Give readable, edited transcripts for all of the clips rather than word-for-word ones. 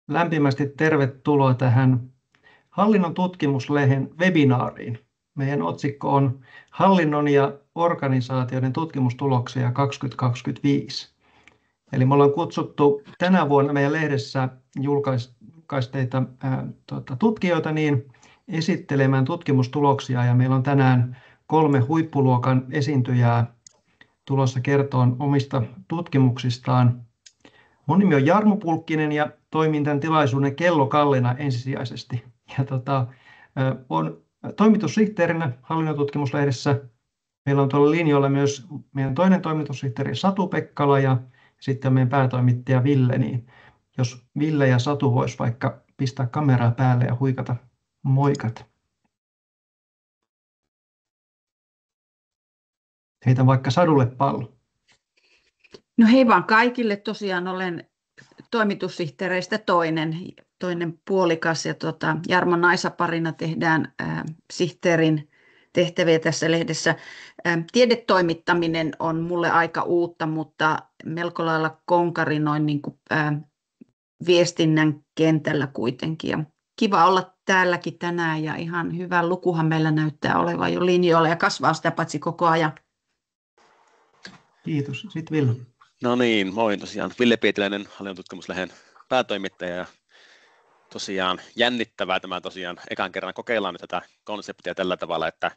lämpimästi tervetuloa tähän Hallinnon tutkimuslehden webinaariin. Meidän otsikko on Hallinnon ja organisaatioiden tutkimustuloksia 2025. Eli me ollaan kutsuttu tänä vuonna meidän lehdessä julkaisteita tutkijoita niin esittelemään tutkimustuloksia, ja meillä on tänään 3 huippuluokan esiintyjää tulossa kertoon omista tutkimuksistaan. Mun nimi on Jarmo Pulkkinen ja toimin tämän tilaisuuden kellokallena ensisijaisesti. Olen toimitussihteerinä Hallinnon tutkimuslehdessä. Meillä on tuolla linjoilla myös meidän toinen toimitussihteeri Satu Pekkala ja sitten meidän päätoimittaja Ville. Niin jos Ville ja Satu vois vaikka pistää kameraa päälle ja huikata moikat. Heitän vaikka Sadulle pallo. No hei vaan kaikille, tosiaan olen toimitussihteereistä toinen puolikas ja Jarmon naisaparina tehdään sihteerin tehtäviä tässä lehdessä. Tiedetoimittaminen on mulle aika uutta, mutta melko lailla konkari noin niin kuin, viestinnän kentällä kuitenkin. Ja kiva olla täälläkin tänään ja ihan hyvä lukuhan meillä näyttää olevan jo linjoilla ja kasvaa sitä paitsi koko ajan. Kiitos. Sitten Ville. No niin, moi tosiaan. Ville Pietiläinen, Hallinnon tutkimuslehden päätoimittaja, ja tosiaan jännittävää tämä tosiaan ekan kerran kokeillaan tätä konseptia tällä tavalla, että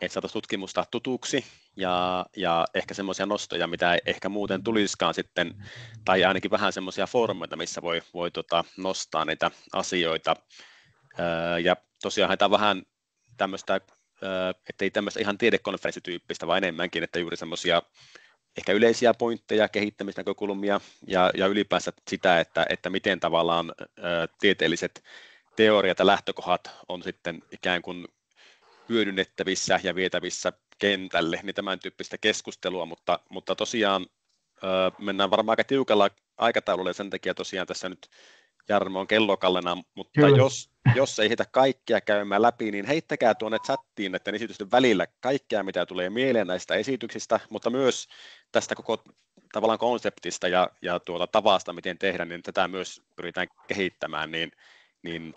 saataisiin tutkimusta tutuksi ja ehkä semmoisia nostoja, mitä ei ehkä muuten tulisikaan sitten, tai ainakin vähän semmoisia foorumeita, missä voi nostaa niitä asioita. Ja tosiaan haetaan vähän tämmöistä, ettei tämmöistä ihan tiedekonferenssityyppistä, vaan enemmänkin, että juuri semmoisia ehkä yleisiä pointteja, kehittämisnäkökulmia ja ylipäänsä sitä, että miten tavallaan tieteelliset teoriat ja lähtökohdat on sitten ikään kuin hyödynnettävissä ja vietävissä kentälle, niin tämän tyyppistä keskustelua, mutta tosiaan mennään varmaan aika tiukalla aikataululla ja sen takia tosiaan tässä nyt Jarmo on kellokallena, mutta jos ei heitä kaikkia käymään läpi, niin heittäkää tuonne chattiin näiden esitysten välillä kaikkea, mitä tulee mieleen näistä esityksistä, mutta myös tästä koko tavallaan konseptista ja tavasta, miten tehdä, niin tätä myös pyritään kehittämään, niin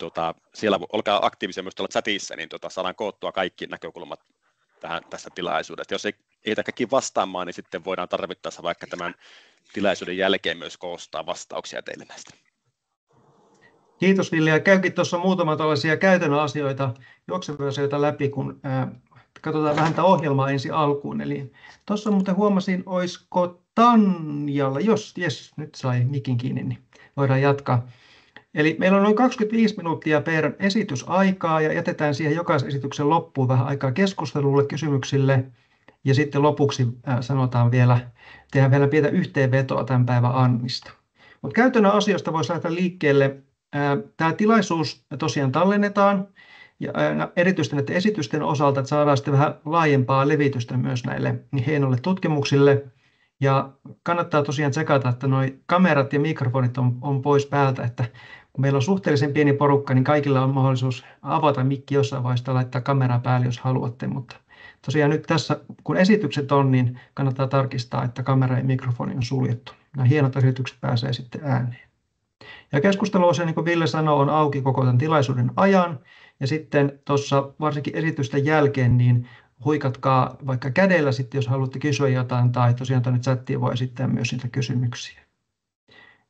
siellä olkaa aktiivisia myös tuolla chatissa, niin saadaan koottua kaikki näkökulmat tästä tilaisuudesta. Jos ei heitä kaikki vastaamaan, niin sitten voidaan tarvittaessa vaikka tämän tilaisuuden jälkeen myös koostaa vastauksia teille näistä. Kiitos Ville, ja käykin tuossa muutama tällaisia käytännön asioita, juoksevia asioita läpi, kun katsotaan vähän tätä ohjelmaa ensi alkuun. Eli tuossa muuten huomasin, olisiko Tanjalla, nyt sai mikin kiinni, niin voidaan jatkaa. Eli meillä on noin 25 minuuttia per esitysaikaa ja jätetään siihen jokaisen esityksen loppuun vähän aikaa keskustelulle, kysymyksille. Ja sitten lopuksi tehdään vielä pientä yhteenvetoa tämän päivän annista. Mutta käytännön asioista voisi lähteä liikkeelle. Tämä tilaisuus tosiaan tallennetaan ja erityisesti näiden esitysten osalta, että saadaan sitten vähän laajempaa levitystä myös näille hienoille tutkimuksille. Ja kannattaa tosiaan tsekata, että nuo kamerat ja mikrofonit on pois päältä, että kun meillä on suhteellisen pieni porukka, niin kaikilla on mahdollisuus avata mikki jossain vaiheessa ja laittaa kameraa päälle, jos haluatte. Mutta tosiaan nyt tässä, kun esitykset on, niin kannattaa tarkistaa, että kamera ja mikrofoni on suljettu. Nämä hienot esitykset pääsee sitten ääneen. Ja keskustelu, niin kuin Ville sanoi, on auki koko tämän tilaisuuden ajan. Ja sitten tuossa varsinkin esitysten jälkeen, niin huikatkaa vaikka kädellä sitten, jos haluatte kysyä jotain, tai tosiaan tuonne chattiin voi esittää myös niitä kysymyksiä.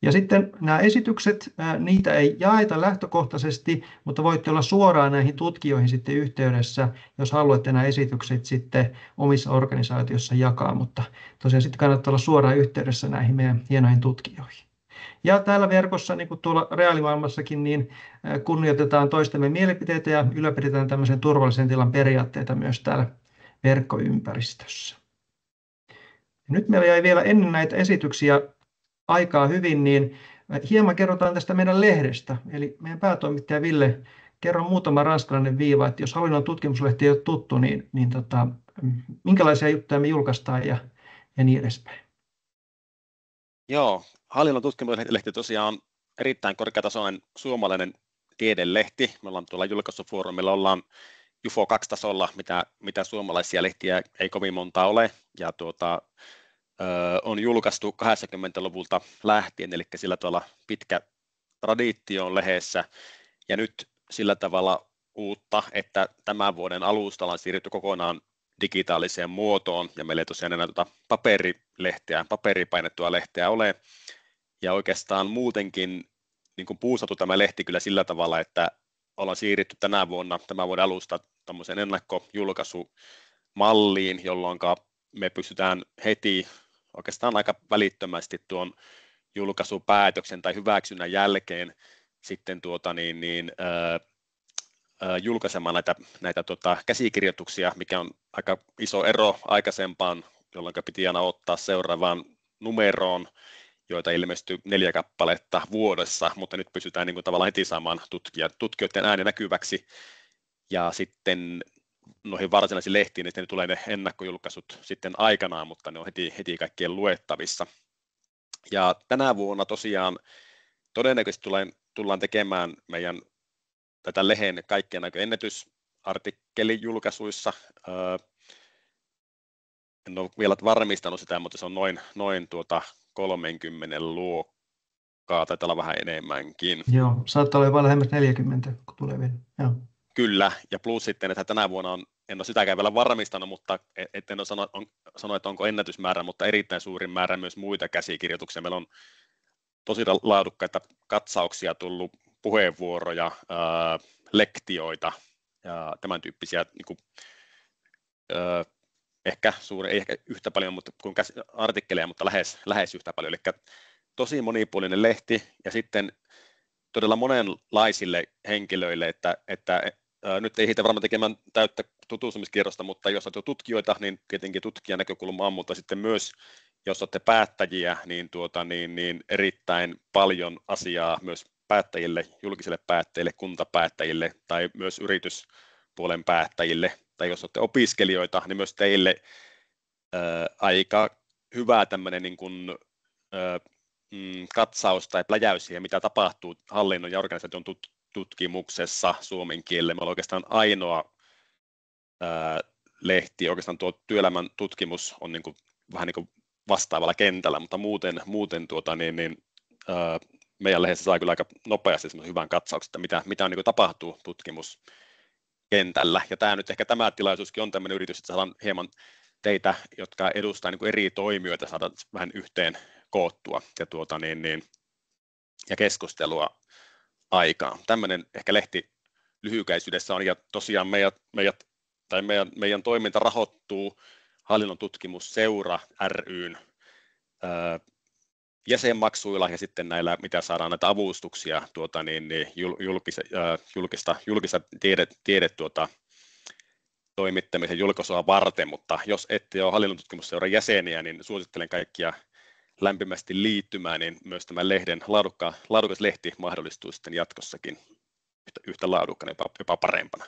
Ja sitten nämä esitykset, niitä ei jaeta lähtökohtaisesti, mutta voitte olla suoraan näihin tutkijoihin sitten yhteydessä, jos haluatte nämä esitykset sitten omissa organisaatioissa jakaa, mutta tosiaan sitten kannattaa olla suoraan yhteydessä näihin meidän hienoihin tutkijoihin. Ja täällä verkossa, niin kuin tuolla reaalimaailmassakin, niin kunnioitetaan toistemme mielipiteitä ja ylläpidetään tämmöisen turvallisen tilan periaatteita myös täällä verkkoympäristössä. Nyt meillä jäi vielä ennen näitä esityksiä aikaa hyvin, niin hieman kerrotaan tästä meidän lehdestä. Eli meidän päätoimittaja Ville, kerro muutama ranskalainen viiva, että jos Hallinnon tutkimuslehti ei ole tuttu, niin minkälaisia juttuja me julkaistaan ja niin edespäin. Joo, Hallinnon tutkimuslehti tosiaan on erittäin korkeatasoinen suomalainen tiedelehti. Me ollaan tuolla julkaisufoorumilla, ollaan UFO 2-tasolla, mitä suomalaisia lehtiä ei kovin montaa ole, ja on julkaistu 80-luvulta lähtien, eli sillä tuolla pitkä traditioon lehdessä, ja nyt sillä tavalla uutta, että tämän vuoden alusta ollaan siirrytty kokonaan digitaaliseen muotoon, ja meillä ei tosiaan enää paperilehteä, paperipainettua lehteä ole, ja oikeastaan muutenkin niin kuin puusattu tämä lehti kyllä sillä tavalla, että ollaan siirrytty tämän vuoden alusta tämmöiseen ennakkojulkaisumalliin, jolloin me pystytään heti oikeastaan aika välittömästi tuon julkaisupäätöksen tai hyväksynnän jälkeen sitten julkaisemaan näitä käsikirjoituksia, mikä on aika iso ero aikaisempaan, jolloin piti aina ottaa seuraavaan numeroon, joita ilmestyy 4 kappaletta vuodessa, mutta nyt pystytään niin kuin tavallaan heti saamaan tutkijoiden ääni näkyväksi, ja sitten noihin varsinaisiin lehtiin, niin tulee ne ennakkojulkaisut sitten aikanaan, mutta ne on heti kaikkien luettavissa. Ja tänä vuonna tosiaan todennäköisesti tullaan tekemään meidän tätä lehden kaikkien ennätysartikkelijulkaisuissa. En ole vielä varmistanut sitä, mutta se on noin 30 luokkaa, taitaa olla vähän enemmänkin. Joo, saattaa olla jopa lähemmäs 40, kun tulee vielä. Joo. Kyllä, ja plus sitten, että tänä vuonna en ole sitäkään vielä varmistanut, mutta en ole sano, että onko ennätysmäärä, mutta erittäin suurin määrä myös muita käsikirjoituksia. Meillä on tosi laadukkaita katsauksia tullut, puheenvuoroja, lektioita ja tämän tyyppisiä, niin kuin, ei ehkä yhtä paljon kuin artikkeleja, mutta lähes yhtä paljon. Eli tosi monipuolinen lehti, ja sitten todella monenlaisille henkilöille, että nyt ei heitä varmaan tekemään täyttä tutustumiskierrosta, mutta jos olette tutkijoita, niin tietenkin tutkijan näkökulma on, mutta sitten myös jos olette päättäjiä, niin erittäin paljon asiaa myös päättäjille, julkisille päättäjille, kuntapäättäjille tai myös yrityspuolen päättäjille, tai jos olette opiskelijoita, niin myös teille aika hyvä tämmöinen niin kuin, katsaus tai pläjäys siihen, mitä tapahtuu hallinnon ja organisaation tutkimuksessa suomen kielellä. Me ollaan oikeastaan ainoa lehti, oikeastaan tuo työelämän tutkimus on niin kuin, vähän niin kuin vastaavalla kentällä, mutta muuten meidän lehdessä saa kyllä aika nopeasti hyvän katsauksen, että mitä niin kuin tapahtuu tutkimuskentällä. Ja tämä tilaisuuskin on tämmöinen yritys, että saadaan hieman teitä, jotka edustaa niin kuin eri toimijoita, saada vähän yhteen koottua ja keskustelua aikaan. Tämmöinen ehkä lehti lyhykäisyydessä on, ja tosiaan meidän toiminta rahoittuu Hallinnon tutkimusseura ry:n jäsenmaksuilla ja sitten näillä, mitä saadaan näitä avustuksia julkista tiede toimittamisen julkaisua varten, mutta jos ette ole Hallinnon tutkimusseuran jäseniä, niin suosittelen kaikkia lämpimästi liittymään, niin myös tämä lehden laadukas lehti mahdollistuu sitten jatkossakin yhtä laadukkaana, jopa parempana.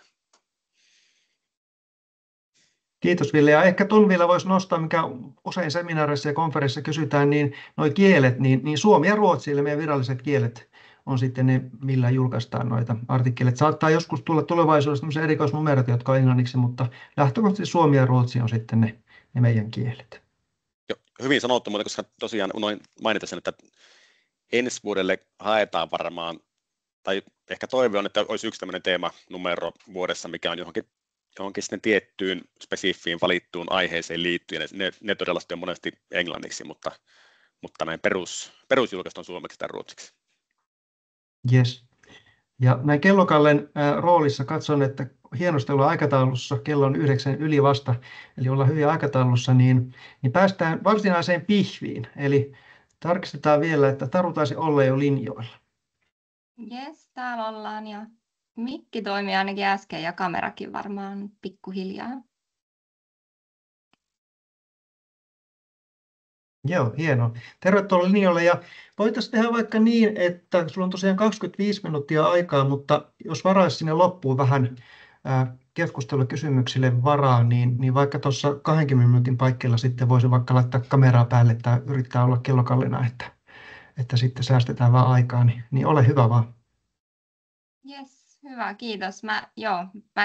Kiitos Ville. Ja ehkä tuon vielä voisi nostaa, mikä usein seminaareissa ja konferenssissa kysytään, niin nuo kielet, niin suomi ja ruotsi, eli meidän viralliset kielet on sitten ne, millä julkaistaan noita artikkeleita. Saattaa joskus tulla tulevaisuudessa tämmöisiä erikoisnumeroita, jotka on englanniksi, mutta lähtökohtaisesti suomi ja ruotsi on sitten ne meidän kielet. Joo, hyvin sanottu, mutta koska tosiaan unoin mainita sen, että ensi vuodelle haetaan varmaan, tai ehkä toive on, että olisi yksi tämmöinen teemanumero vuodessa, mikä on johonkin sitten tiettyyn spesifiin valittuun aiheeseen liittyen. Ne todella on monesti englanniksi, mutta näin perusjulkaiset on suomeksi tai ruotsiksi. Yes. Ja näin Kellokallen roolissa katson, että hienosti ollaan aikataulussa, kello on 9 yli vasta, eli ollaan hyvin aikataulussa, niin päästään varsinaiseen pihviin. Eli tarkistetaan vielä, että Taru taisi olla jo linjoilla. Jes, täällä ollaan ja mikki toimii ainakin äsken ja kamerakin varmaan pikkuhiljaa. Joo, hienoa. Tervetuloa linjoille, ja voitaisiin tehdä vaikka niin, että sulla on tosiaan 25 minuuttia aikaa, mutta jos varaisi sinne loppuun vähän keskustelukysymyksille varaa, niin vaikka tuossa 20 minuutin paikkeilla sitten voisi vaikka laittaa kameraa päälle tai yrittää olla kellokallina, että sitten säästetään vaan aikaa, niin ole hyvä vaan. Jes, hyvä, kiitos. Mä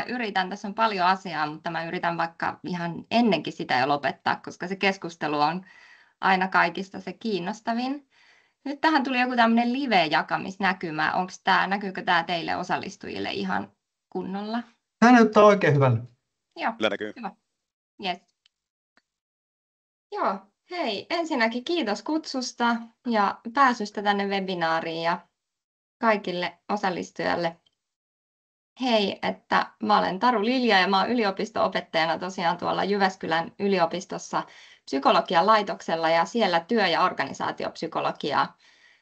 yritän, tässä on paljon asiaa, mutta mä yritän vaikka ihan ennenkin sitä jo lopettaa, koska se keskustelu on aina kaikista se kiinnostavin. Nyt tähän tuli joku tämmöinen live-jakamisnäkymä. Näkyykö tämä teille osallistujille ihan kunnolla? Tämä näyttää oikein hyvältä. Joo, Kyllä näkyy. hyvä. Yes. Joo, hei, ensinnäkin kiitos kutsusta ja pääsystä tänne webinaariin ja kaikille osallistujille. Hei, että mä olen Taru Lilja ja mä olen yliopisto-opettajana tosiaan tuolla Jyväskylän yliopistossa psykologian laitoksella ja siellä työ- ja organisaatiopsykologiaa.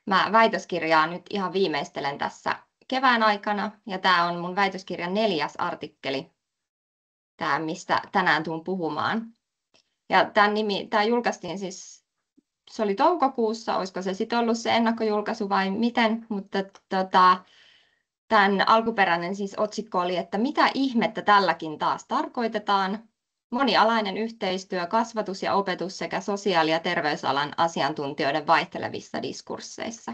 Mä väitöskirjaa nyt ihan viimeistelen tässä kevään aikana ja tämä on mun väitöskirjan 4. artikkeli, tämä mistä tänään tuun puhumaan. Ja tämä julkaistiin siis, se oli toukokuussa, olisiko se sitten ollut se ennakkojulkaisu vai miten, mutta tämän alkuperäinen siis otsikko oli, että mitä ihmettä tälläkin taas tarkoitetaan, monialainen yhteistyö, kasvatus ja opetus sekä sosiaali- ja terveysalan asiantuntijoiden vaihtelevissa diskursseissa.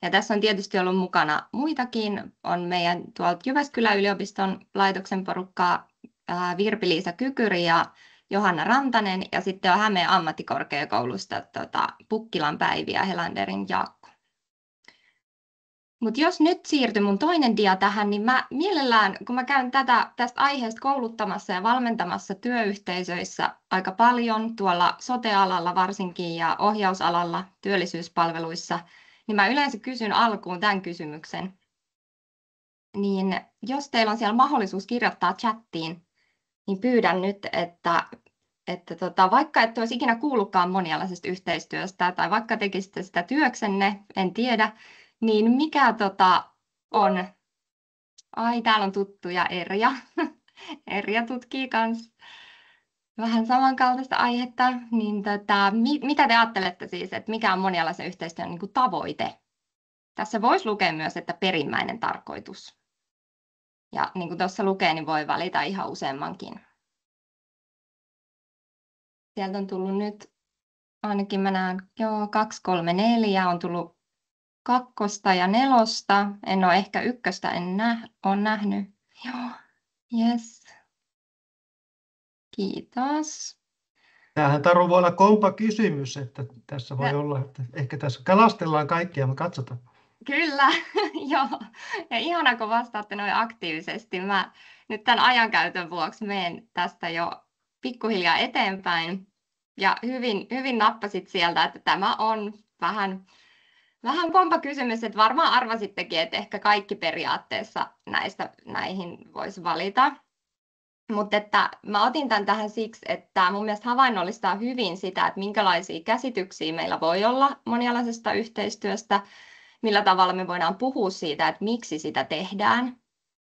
Ja tässä on tietysti ollut mukana muitakin, on meidän tuolta Jyväskylän yliopiston laitoksen porukkaa Virpi-Liisa Kykyri ja Johanna Rantanen ja sitten on Hämeen ammattikorkeakoulusta Pukkilan Päivi ja Helanderin Jaakko. Mutta jos nyt siirtyy mun toinen dia tähän, niin mä mielellään, kun mä käyn tästä aiheesta kouluttamassa ja valmentamassa työyhteisöissä aika paljon, tuolla sote-alalla varsinkin ja ohjausalalla, työllisyyspalveluissa, niin mä yleensä kysyn alkuun tämän kysymyksen. Niin jos teillä on siellä mahdollisuus kirjoittaa chattiin, niin pyydän nyt, että vaikka et olisi ikinä kuullutkaan monialaisesta yhteistyöstä tai vaikka tekisitte sitä työksenne, en tiedä, niin mikä on, täällä on tuttuja Erja. Erja tutkii myös vähän samankaltaista aihetta, niin mitä te ajattelette siis, että mikä on monialaisen yhteistyön niin kuin tavoite? Tässä voisi lukea myös, että perimmäinen tarkoitus. Ja niin kuin tuossa lukee, niin voi valita ihan useammankin. Sieltä on tullut nyt, ainakin mä näen, 2, 3, 4, on tullut 2 ja 4. En ole ehkä 1, ole nähnyt. Joo, yes. Kiitos. Tämähän Taru voi olla kompa kysymys, että tässä voi olla, että ehkä tässä kalastellaan kaikkia, me katsotaan. Kyllä, joo. Ja ihana, kun vastaatte noin aktiivisesti. Mä nyt tämän ajankäytön vuoksi menen tästä jo pikkuhiljaa eteenpäin. Ja hyvin nappasit sieltä, että tämä on vähän pompa kysymys, että varmaan arvasittekin, että ehkä kaikki periaatteessa näihin voisi valita. Mutta että mä otin tämän tähän siksi, että mun mielestä havainnollistaa hyvin sitä, että minkälaisia käsityksiä meillä voi olla monialaisesta yhteistyöstä, millä tavalla me voidaan puhua siitä, että miksi sitä tehdään.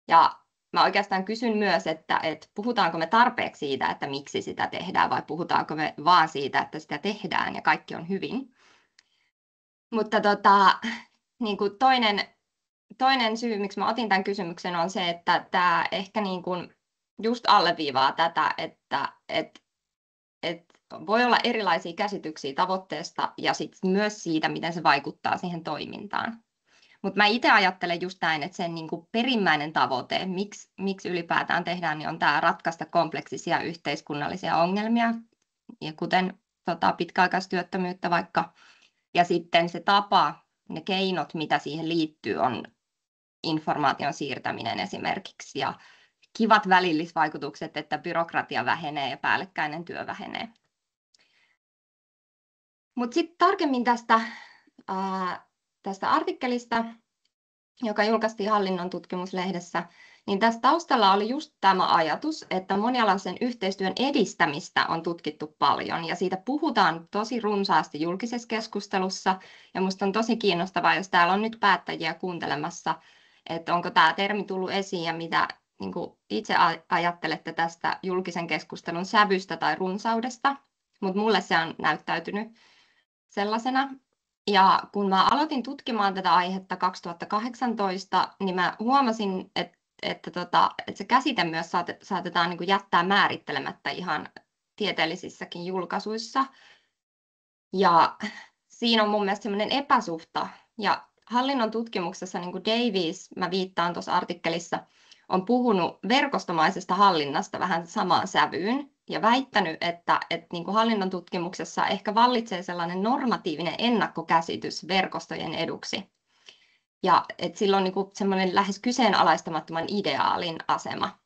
Ja mä oikeastaan kysyn myös, että puhutaanko me tarpeeksi siitä, että miksi sitä tehdään, vai puhutaanko me vaan siitä, että sitä tehdään ja kaikki on hyvin. Mutta niin kuin toinen syy, miksi mä otin tämän kysymyksen, on se, että tämä ehkä niin kuin just alleviivaa tätä, että voi olla erilaisia käsityksiä tavoitteesta ja sitten myös siitä, miten se vaikuttaa siihen toimintaan. Mutta mä itse ajattelen just näin, että sen niin kuin perimmäinen tavoite, miksi ylipäätään tehdään, niin on tämä ratkaista kompleksisia yhteiskunnallisia ongelmia, ja kuten pitkäaikaistyöttömyyttä vaikka. Ja sitten se tapa, ne keinot, mitä siihen liittyy, on informaation siirtäminen esimerkiksi ja kivat välillisvaikutukset, että byrokratia vähenee ja päällekkäinen työ vähenee. Mutta sitten tarkemmin tästä artikkelista, joka julkaistiin Hallinnon tutkimuslehdessä, niin tässä taustalla oli just tämä ajatus, että monialaisen yhteistyön edistämistä on tutkittu paljon ja siitä puhutaan tosi runsaasti julkisessa keskustelussa. Ja minusta on tosi kiinnostavaa, jos täällä on nyt päättäjiä kuuntelemassa, että onko tämä termi tullut esiin ja mitä niin kuin itse ajattelette tästä julkisen keskustelun sävystä tai runsaudesta. Mutta mulle se on näyttäytynyt sellaisena. Ja kun mä aloitin tutkimaan tätä aihetta 2018, niin mä huomasin, että se käsite myös saatetaan niin kuin jättää määrittelemättä ihan tieteellisissäkin julkaisuissa. Ja siinä on mun mielestä semmoinen epäsuhta. Ja hallinnon tutkimuksessa, niin kuin Davies, mä viittaan tuossa artikkelissa, on puhunut verkostomaisesta hallinnasta vähän samaan sävyyn. ja väittänyt, että niin kuin hallinnon tutkimuksessa ehkä vallitsee sellainen normatiivinen ennakkokäsitys verkostojen eduksi. Ja että sillä on niin kuin semmoinen lähes kyseenalaistamattoman ideaalin asema.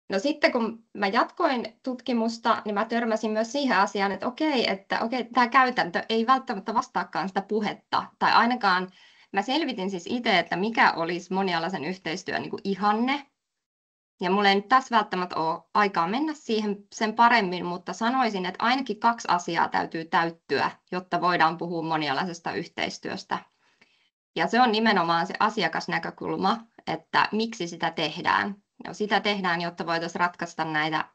No sitten kun mä jatkoin tutkimusta, niin mä törmäsin myös siihen asiaan, että okei, tämä käytäntö ei välttämättä vastaakaan sitä puhetta. Tai ainakaan mä selvitin siis itse, että mikä olisi monialaisen yhteistyön niin kuin ihanne. Ja mulla ei nyt tässä välttämättä ole aikaa mennä siihen sen paremmin, mutta sanoisin, että ainakin 2 asiaa täytyy täyttyä, jotta voidaan puhua monialaisesta yhteistyöstä. Ja se on nimenomaan se asiakasnäkökulma, että miksi sitä tehdään. No, sitä tehdään, jotta voitaisiin ratkaista näitä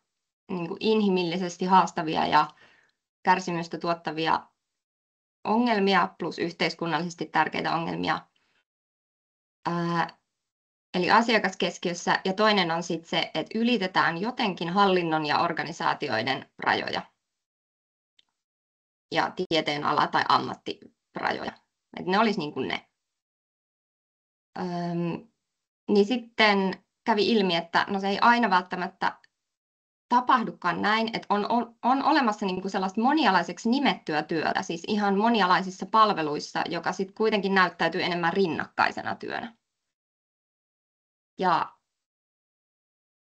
niin kuin inhimillisesti haastavia ja kärsimystä tuottavia ongelmia plus yhteiskunnallisesti tärkeitä ongelmia. Eli asiakaskeskiössä, ja toinen on sitten se, että ylitetään jotenkin hallinnon ja organisaatioiden rajoja ja tieteen ala- tai ammattirajoja. Että ne olisi niin kuin ne. Niin sitten kävi ilmi, että no se ei aina välttämättä tapahdukaan näin, että on olemassa niin kuin sellaista monialaiseksi nimettyä työtä, siis ihan monialaisissa palveluissa, joka sitten kuitenkin näyttäytyy enemmän rinnakkaisena työnä. Ja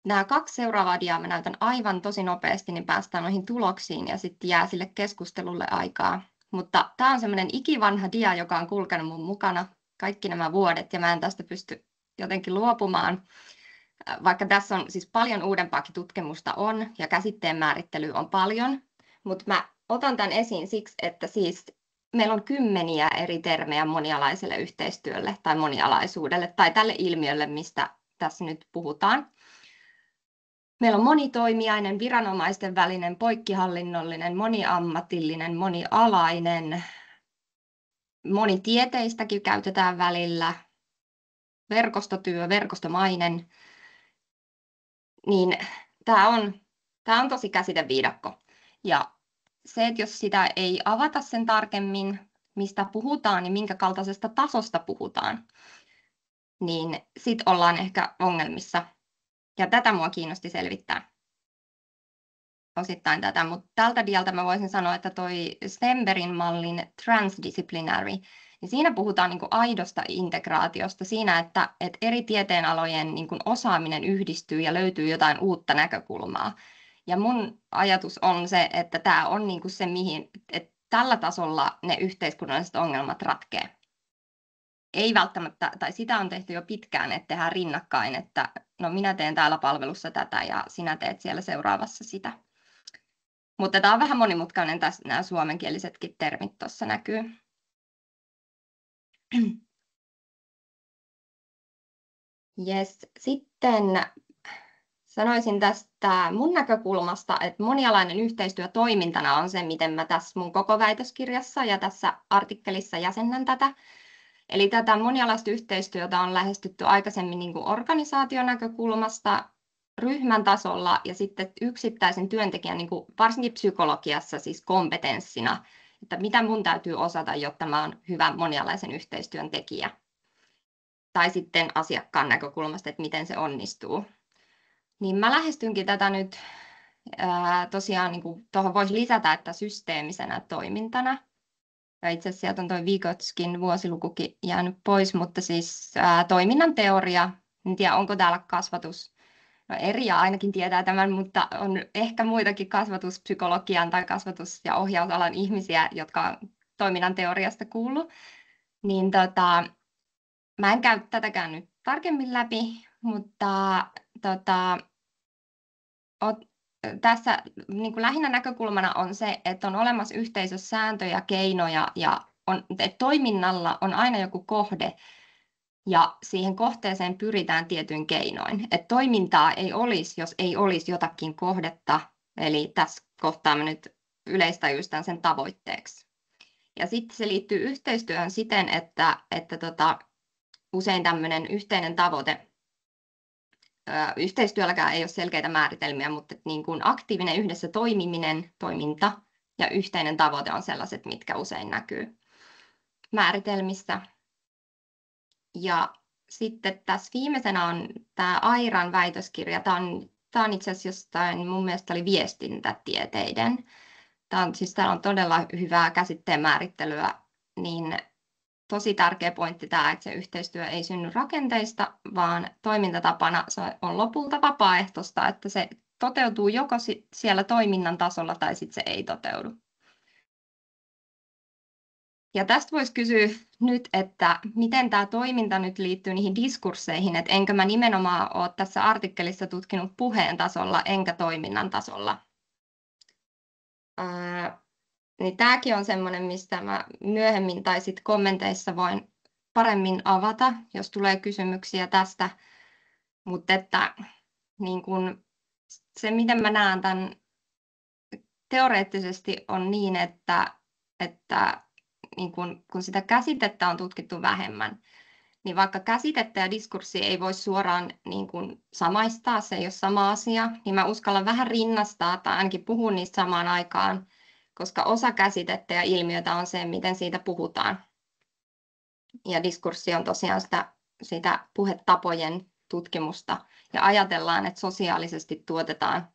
nämä 2 seuraavaa diaa mä näytän aivan tosi nopeasti, niin päästään noihin tuloksiin ja sitten jää sille keskustelulle aikaa. Mutta tämä on semmoinen ikivanha dia, joka on kulkenut mun mukana kaikki nämä vuodet ja mä en tästä pysty jotenkin luopumaan. Vaikka tässä on siis paljon uudempaakin tutkimusta on ja käsitteen määrittely on paljon, mutta mä otan tämän esiin siksi, että siis meillä on kymmeniä eri termejä monialaiselle yhteistyölle tai monialaisuudelle tai tälle ilmiölle, mistä tässä nyt puhutaan. Meillä on monitoimijainen, viranomaisten välinen, poikkihallinnollinen, moniammatillinen, monialainen, monitieteistäkin käytetään välillä, verkostotyö, verkostomainen. Niin tämä on tosi käsiteviidakko. Ja se, että jos sitä ei avata sen tarkemmin, mistä puhutaan, niin minkä kaltaisesta tasosta puhutaan, niin sitten ollaan ehkä ongelmissa. Ja tätä mua kiinnosti selvittää. Osittain tätä, mutta tältä dialta mä voisin sanoa, että toi Stenbergin mallin transdisciplinary, niin siinä puhutaan niin kuin aidosta integraatiosta siinä, että eri tieteenalojen niin kuin osaaminen yhdistyy ja löytyy jotain uutta näkökulmaa. Ja mun ajatus on se, että tämä on niin kuin se, mihin että tällä tasolla ne yhteiskunnalliset ongelmat ratkee. Ei välttämättä, tai sitä on tehty jo pitkään, että tehdään rinnakkain, että no minä teen täällä palvelussa tätä ja sinä teet siellä seuraavassa sitä. Mutta tämä on vähän monimutkainen, tässä nämä suomenkielisetkin termit tuossa näkyy. Yes. Sitten sanoisin tästä mun näkökulmasta, että monialainen yhteistyö toimintana on se, miten mä tässä mun koko väitöskirjassa ja tässä artikkelissa jäsennän tätä. Eli tätä monialaista yhteistyötä on lähestytty aikaisemmin niin kuin organisaation näkökulmasta, ryhmän tasolla ja sitten yksittäisen työntekijän, niin kuin varsinkin psykologiassa, siis kompetenssina, että mitä mun täytyy osata, jotta mä oon hyvä monialaisen yhteistyön tekijä. Tai sitten asiakkaan näkökulmasta, että miten se onnistuu. Niin mä lähestynkin tätä nyt tosiaan, niin kuin tuohon voisi lisätä, että systeemisenä toimintana. Ja itse asiassa sieltä on tuo Vygotskin vuosilukukin jäänyt pois, mutta siis toiminnan teoria, en tiedä onko täällä kasvatus, no Erja ainakin tietää tämän, mutta on ehkä muitakin kasvatuspsykologian tai kasvatus- ja ohjausalan ihmisiä, jotka on toiminnan teoriasta kuullut. Niin mä en käy tätäkään nyt tarkemmin läpi, mutta tässä niin kuin lähinnä näkökulmana on se, että on olemassa yhteisössä sääntöjä, keinoja ja että toiminnalla on aina joku kohde ja siihen kohteeseen pyritään tietyin keinoin. Että toimintaa ei olisi, jos ei olisi jotakin kohdetta, eli tässä kohtaa mä nyt yleistäjystän sen tavoitteeksi. Ja sitten se liittyy yhteistyöhön siten, että usein tämmöinen yhteinen tavoite, yhteistyölläkään ei ole selkeitä määritelmiä, mutta niin kuin aktiivinen yhdessä toimiminen, toiminta ja yhteinen tavoite on sellaiset, mitkä usein näkyy määritelmissä. Ja sitten tässä viimeisenä on tämä Airan väitöskirja. Tämä on Tämä on itse asiassa jostain, mun mielestä oli viestintätieteiden. Täällä on todella hyvää käsitteen määrittelyä, niin tosi tärkeä pointti tämä, että se yhteistyö ei synny rakenteista, vaan toimintatapana se on lopulta vapaaehtoista, että se toteutuu joko siellä toiminnan tasolla tai sitten se ei toteudu. Ja tästä voisi kysyä nyt, että miten tämä toiminta nyt liittyy niihin diskursseihin, että enkö mä nimenomaan ole tässä artikkelissa tutkinut puheen tasolla enkä toiminnan tasolla. Niin tämäkin on semmoinen, mistä mä myöhemmin tai sitten kommenteissa voin paremmin avata, jos tulee kysymyksiä tästä. Mutta että niin kun, se, miten mä näen tämän teoreettisesti on niin, että niin kun sitä käsitettä on tutkittu vähemmän, niin vaikka käsitettä ja diskurssi ei voi suoraan niin kun samaistaa, se ei ole sama asia, niin mä uskallan vähän rinnastaa tai ainakin puhua niistä samaan aikaan, koska osa käsitettä ja ilmiötä on se, miten siitä puhutaan. Ja diskurssi on tosiaan sitä puhetapojen tutkimusta. Ja ajatellaan, että sosiaalisesti tuotetaan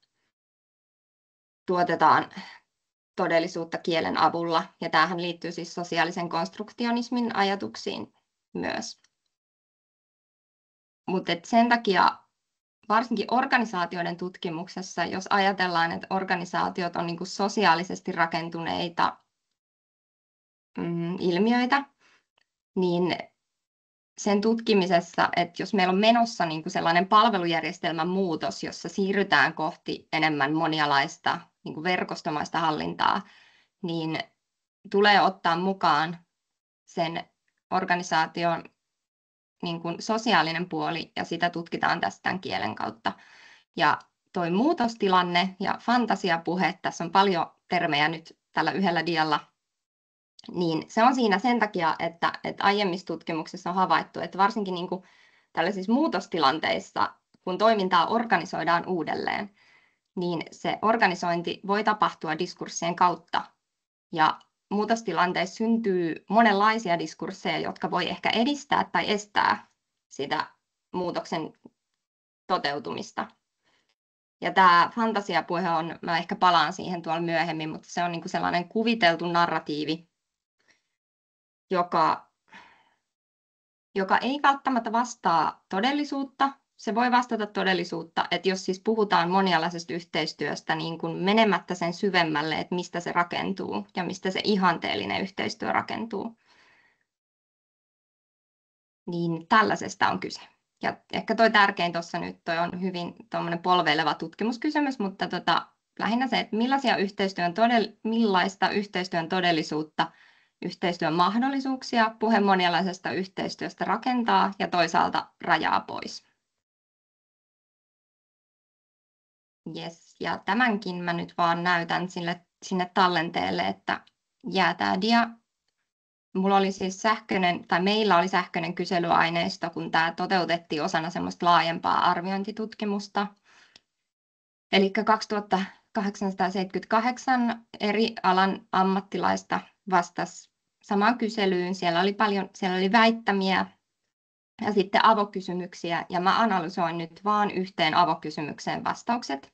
todellisuutta kielen avulla. Ja tämähän liittyy siis sosiaalisen konstruktionismin ajatuksiin myös. Mutta sen takia varsinkin organisaatioiden tutkimuksessa, jos ajatellaan, että organisaatiot on niinku sosiaalisesti rakentuneita ilmiöitä, niin sen tutkimisessa, että jos meillä on menossa niinku sellainen palvelujärjestelmän muutos, jossa siirrytään kohti enemmän monialaista niinku verkostomaista hallintaa, niin tulee ottaa mukaan sen organisaation niin kuin sosiaalinen puoli, ja sitä tutkitaan tästä tämän kielen kautta. Ja toi muutostilanne ja fantasiapuhe, tässä on paljon termejä nyt tällä yhdellä dialla, niin se on siinä sen takia, että aiemmissa tutkimuksissa on havaittu, että varsinkin niin kuin tällaisissa muutostilanteissa, kun toimintaa organisoidaan uudelleen, niin se organisointi voi tapahtua diskurssien kautta. Ja muutostilanteissa syntyy monenlaisia diskursseja, jotka voi ehkä edistää tai estää sitä muutoksen toteutumista. Ja tämä fantasiapuhe on, mä ehkä palaan siihen tuolla myöhemmin, mutta se on niin kuin sellainen kuviteltu narratiivi, joka ei välttämättä vastaa todellisuutta. Se voi vastata todellisuutta, että jos siis puhutaan monialaisesta yhteistyöstä niin kuin menemättä sen syvemmälle, että mistä se rakentuu ja mistä se ihanteellinen yhteistyö rakentuu, niin tällaisesta on kyse. Ja ehkä toi tärkein tuossa nyt on hyvin polveileva tutkimuskysymys, mutta lähinnä se, että millaista yhteistyön todellisuutta, yhteistyön mahdollisuuksia puhe monialaisesta yhteistyöstä rakentaa ja toisaalta rajaa pois. Yes, ja tämänkin mä nyt vaan näytän sinne tallenteelle, että jää tämä dia. Mulla oli siis meillä oli sähköinen kyselyaineisto, kun tämä toteutettiin osana semmoista laajempaa arviointitutkimusta. Eli 2878 eri alan ammattilaista vastasi samaan kyselyyn. Siellä oli väittämiä ja sitten avokysymyksiä, ja mä analysoin nyt vaan yhteen avokysymykseen vastaukset.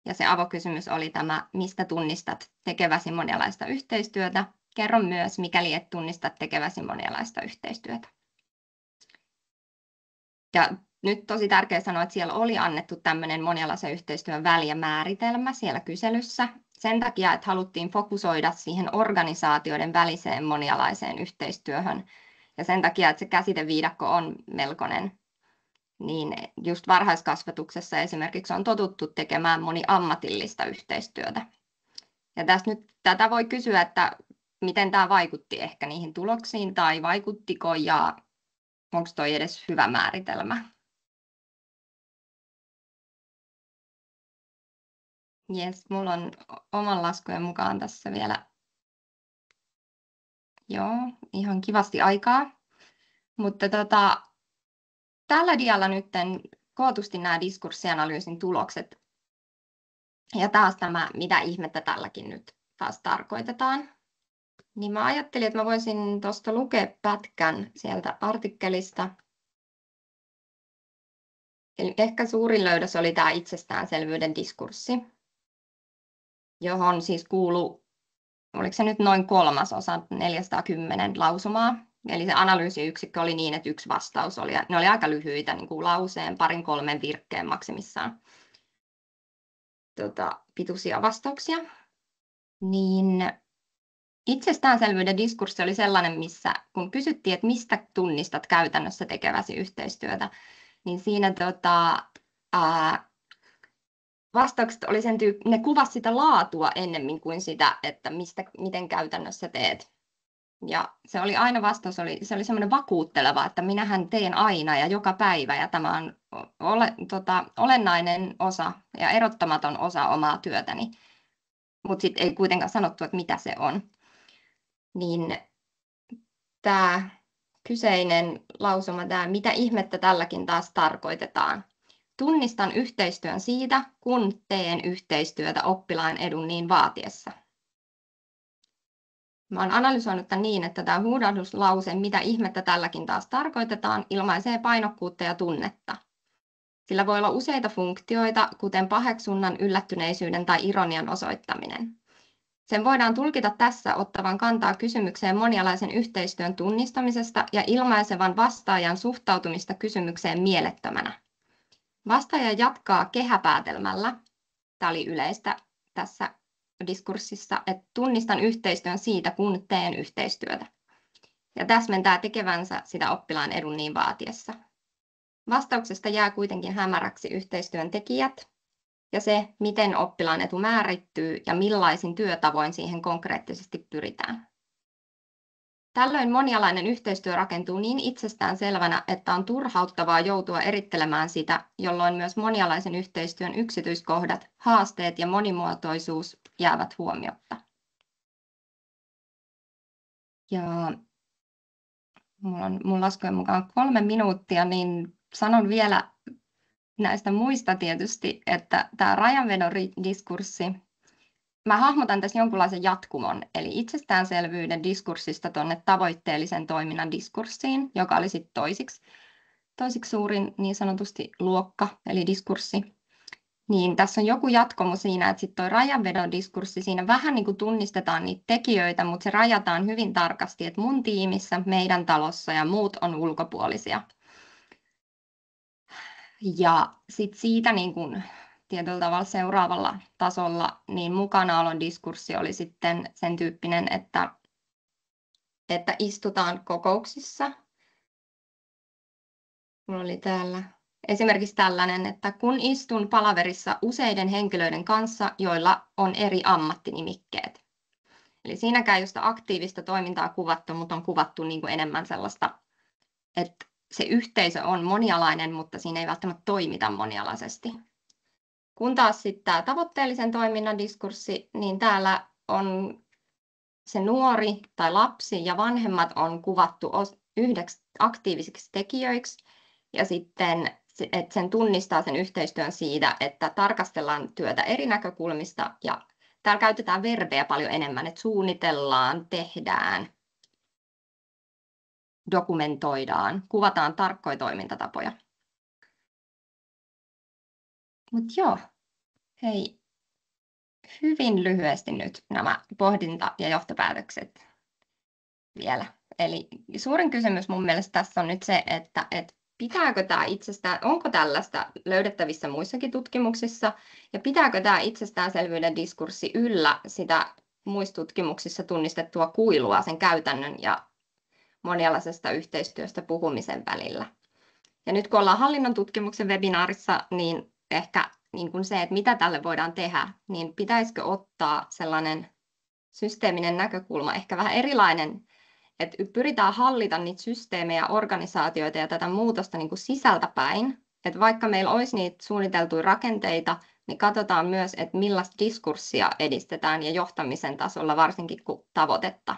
Ja se avokysymys oli tämä, mistä tunnistat tekeväsi monialaista yhteistyötä. Kerro myös, mikäli et tunnista tekeväsi monialaista yhteistyötä. Ja nyt tosi tärkeää sanoa, että siellä oli annettu tämmöinen monialaisen yhteistyön välimääritelmä siellä kyselyssä. Sen takia, että haluttiin fokusoida siihen organisaatioiden väliseen monialaiseen yhteistyöhön. Ja sen takia, että se käsiteviidakko on melkoinen, niin just varhaiskasvatuksessa esimerkiksi on totuttu tekemään moniammatillista yhteistyötä. Ja tässä nyt tätä voi kysyä, että miten tämä vaikutti ehkä niihin tuloksiin tai vaikuttiko ja onko toi edes hyvä määritelmä. Jes, mulla on oman laskujen mukaan tässä vielä ihan kivasti aikaa. Mutta tällä dialla nyt kootusti nämä diskurssianalyysin tulokset. Ja taas tämä, mitä ihmettä tälläkin nyt taas tarkoitetaan. Niin mä ajattelin, että mä voisin tuosta lukea pätkän sieltä artikkelista. Eli ehkä suurin löydös oli tämä itsestäänselvyyden diskurssi, johon siis kuului, oliko se nyt noin 1/3 410 lausumaa. Eli se analyysiyksikkö oli niin, että yksi vastaus oli, ja ne oli aika lyhyitä, niin kuin lauseen, 2-3 virkkeen maksimissaan pituisia vastauksia. Niin itsestäänselvyyden diskurssi oli sellainen, missä kun kysyttiin, että mistä tunnistat käytännössä tekeväsi yhteistyötä, niin siinä vastaukset oli sen ne kuvasi sitä laatua ennemmin kuin sitä, että miten käytännössä teet. Ja se oli aina vastaus, se oli semmoinen vakuutteleva, että minähän teen aina ja joka päivä ja tämä on olennainen osa ja erottamaton osa omaa työtäni. Mutta sitten ei kuitenkaan sanottu, että mitä se on. Niin tämä kyseinen lausuma, tämä mitä ihmettä tälläkin taas tarkoitetaan. Tunnistan yhteistyön siitä, kun teen yhteistyötä oppilaan edun niin vaatiessa. Mä olen analysoinut tämän niin, että tämä huudahduslause, mitä ihmettä tälläkin taas tarkoitetaan, ilmaisee painokkuutta ja tunnetta. Sillä voi olla useita funktioita, kuten paheksunnan, yllättyneisyyden tai ironian osoittaminen. Sen voidaan tulkita tässä ottavan kantaa kysymykseen monialaisen yhteistyön tunnistamisesta ja ilmaisevan vastaajan suhtautumista kysymykseen mielettömänä. Vastaaja jatkaa kehäpäätelmällä, tämä oli yleistä tässä diskurssissa, että tunnistan yhteistyön siitä, kun teen yhteistyötä. Ja täsmentää tekevänsä sitä oppilaan edun niin vaatiessa. Vastauksesta jää kuitenkin hämäräksi yhteistyön tekijät ja se, miten oppilaan etu määrittyy ja millaisin työtavoin siihen konkreettisesti pyritään. Tällöin monialainen yhteistyö rakentuu niin itsestään selvänä, että on turhauttavaa joutua erittelemään sitä, jolloin myös monialaisen yhteistyön yksityiskohdat, haasteet ja monimuotoisuus jäävät huomiotta. Ja mun laskujen mukaan 3 minuuttia, niin sanon vielä näistä muista tietysti, että tämä rajanvedon diskurssi, mä hahmotan tässä jonkunlaisen jatkumon, eli itsestäänselvyyden diskurssista tuonne tavoitteellisen toiminnan diskurssiin, joka oli sitten toisiksi suurin niin sanotusti luokka, eli diskurssi. Niin tässä on joku jatkomo siinä, että sitten tuo rajanvedon diskurssi, siinä vähän niin kuin tunnistetaan niitä tekijöitä, mutta se rajataan hyvin tarkasti, että mun tiimissä, meidän talossa ja muut on ulkopuolisia. Ja sitten siitä niin kuin tietyllä tavalla seuraavalla tasolla, niin mukanaolon diskurssi oli sitten sen tyyppinen, että istutaan kokouksissa. Mulla oli täällä esimerkiksi tällainen, että kun istun palaverissa useiden henkilöiden kanssa, joilla on eri ammattinimikkeet. Eli siinäkään ei ole sitä aktiivista toimintaa kuvattu, mutta on kuvattu niin kuin enemmän sellaista, että se yhteisö on monialainen, mutta siinä ei välttämättä toimita monialaisesti. Kun taas sitten tämä tavoitteellisen toiminnan diskurssi, niin täällä on se nuori tai lapsi ja vanhemmat on kuvattu yhdeksi aktiivisiksi tekijöiksi. Ja sitten, että sen tunnistaa sen yhteistyön siitä, että tarkastellaan työtä eri näkökulmista. Ja täällä käytetään verbejä paljon enemmän, että suunnitellaan, tehdään, dokumentoidaan, kuvataan tarkkoja toimintatapoja. Mutta joo, hei, hyvin lyhyesti nyt nämä pohdinta- ja johtopäätökset vielä. Eli suurin kysymys mun mielestä tässä on nyt se, että pitääkö tämä onko tällaista löydettävissä muissakin tutkimuksissa, ja pitääkö tämä itsestäänselvyyden diskurssi yllä sitä muissa tutkimuksissa tunnistettua kuilua sen käytännön ja monialaisesta yhteistyöstä puhumisen välillä. Ja nyt kun ollaan hallinnon tutkimuksen webinaarissa, niin ehkä niin kuin se, että mitä tälle voidaan tehdä, niin pitäisikö ottaa sellainen systeeminen näkökulma, ehkä vähän erilainen, että pyritään hallita niitä systeemejä, organisaatioita ja tätä muutosta niin kuin sisältäpäin. Että vaikka meillä olisi niitä suunniteltuja rakenteita, niin katsotaan myös, että millaista diskurssia edistetään ja johtamisen tasolla, varsinkin kun tavoitetta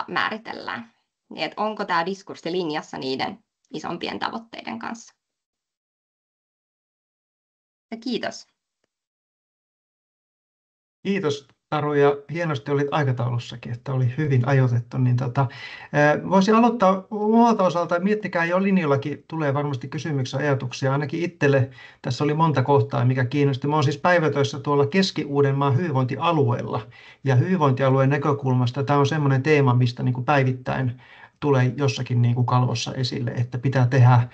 määritellään. Niin, että onko tämä diskurssi linjassa niiden isompien tavoitteiden kanssa. Ja kiitos. Kiitos. Taru, ja hienosti olit aikataulussakin, että oli hyvin ajoitettu. Niin voisin aloittaa omalta osalta, miettikää jo linjoillakin, tulee varmasti kysymyksiä, ajatuksia, ainakin itselle tässä oli monta kohtaa, mikä kiinnosti. Mä oon siis päivätöissä tuolla Keski-Uudenmaan hyvinvointialueella, ja hyvinvointialueen näkökulmasta tämä on semmoinen teema, mistä niin kuin päivittäin tulee jossakin niin kuin kalvossa esille, että pitää tehdä.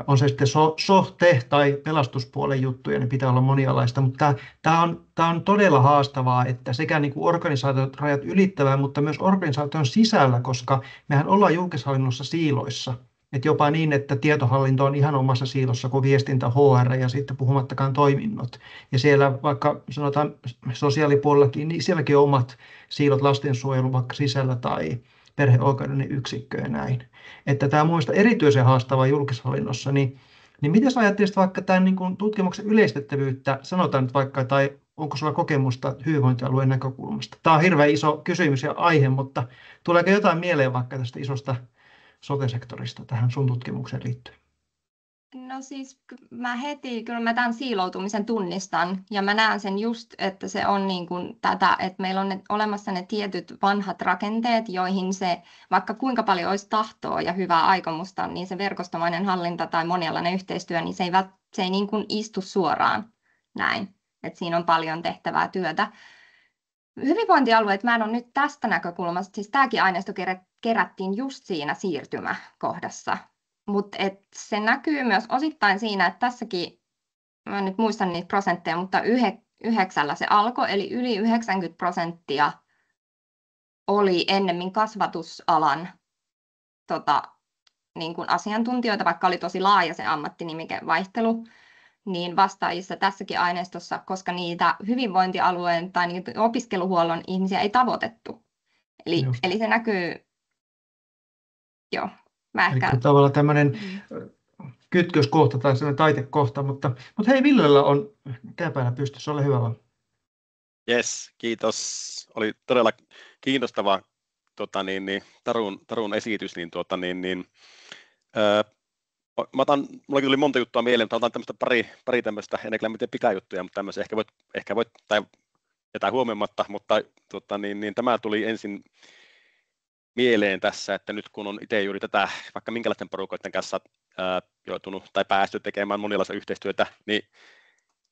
On se sitten sote- tai pelastuspuolen juttuja, niin pitää olla monialaista, mutta tämä on todella haastavaa, että sekä niin kuin organisaatiot rajat ylittävää, mutta myös organisaation sisällä, koska mehän ollaan julkishallinnossa siiloissa. Että jopa niin, että tietohallinto on ihan omassa siilossa kuin viestintä, HR ja sitten puhumattakaan toiminnot. Ja siellä vaikka sanotaan sosiaalipuolellakin, niin sielläkin on omat siilot lastensuojelun vaikka sisällä tai perheoikeudellinen yksikkö ja näin. Että tämä on mielestäni erityisen haastavaa julkishallinnossa, niin miten sä ajattelisit vaikka tämän niin kuin tutkimuksen yleistettävyyttä, sanotaan nyt vaikka, tai onko sulla kokemusta hyvinvointialueen näkökulmasta? Tämä on hirveän iso kysymys ja aihe, mutta tuleeko jotain mieleen vaikka tästä isosta sote-sektorista tähän sun tutkimukseen liittyen? No siis kyllä mä tämän siiloutumisen tunnistan ja mä näen sen just, että se on niin kuin tätä, että meillä on olemassa ne tietyt vanhat rakenteet, joihin se, vaikka kuinka paljon olisi tahtoa ja hyvää aikomusta, niin se verkostomainen hallinta tai monialainen yhteistyö, niin se ei niin kuin istu suoraan näin, että siinä on paljon tehtävää työtä. Hyvinvointialueet, mä en ole nyt tästä näkökulmasta, siis tämäkin aineisto kerättiin just siinä siirtymäkohdassa. Mutta se näkyy myös osittain siinä, että tässäkin, mä en nyt muista niitä prosentteja, mutta 9 se alkoi, eli yli 90% oli ennemmin kasvatusalan niin kuin asiantuntijoita, vaikka oli tosi laaja se ammattinimikevaihtelu, niin vastaajissa tässäkin aineistossa, koska niitä hyvinvointialueen tai niitä opiskeluhuollon ihmisiä ei tavoitettu. Eli se näkyy, joo. Eli tavallaan tämmöinen kytköskohta tai sellainen taitekohta, mutta hei, Villellä on käpälä pystyssä, ole hyvä vaan. Yes, kiitos. Oli todella kiinnostava Tarun esitys. Mullakin tuli monta juttua mieleen, mutta otan tämmöistä pari tämmöistä, en kyllä mitään pikajuttuja, mutta tämmöisiä ehkä voit tai jotain huomioimatta, mutta tämä tuli ensin mieleen tässä, että nyt kun on itse juuri tätä vaikka minkälaisten porukoiden kanssa joutunut tai päästy tekemään monialaista yhteistyötä, niin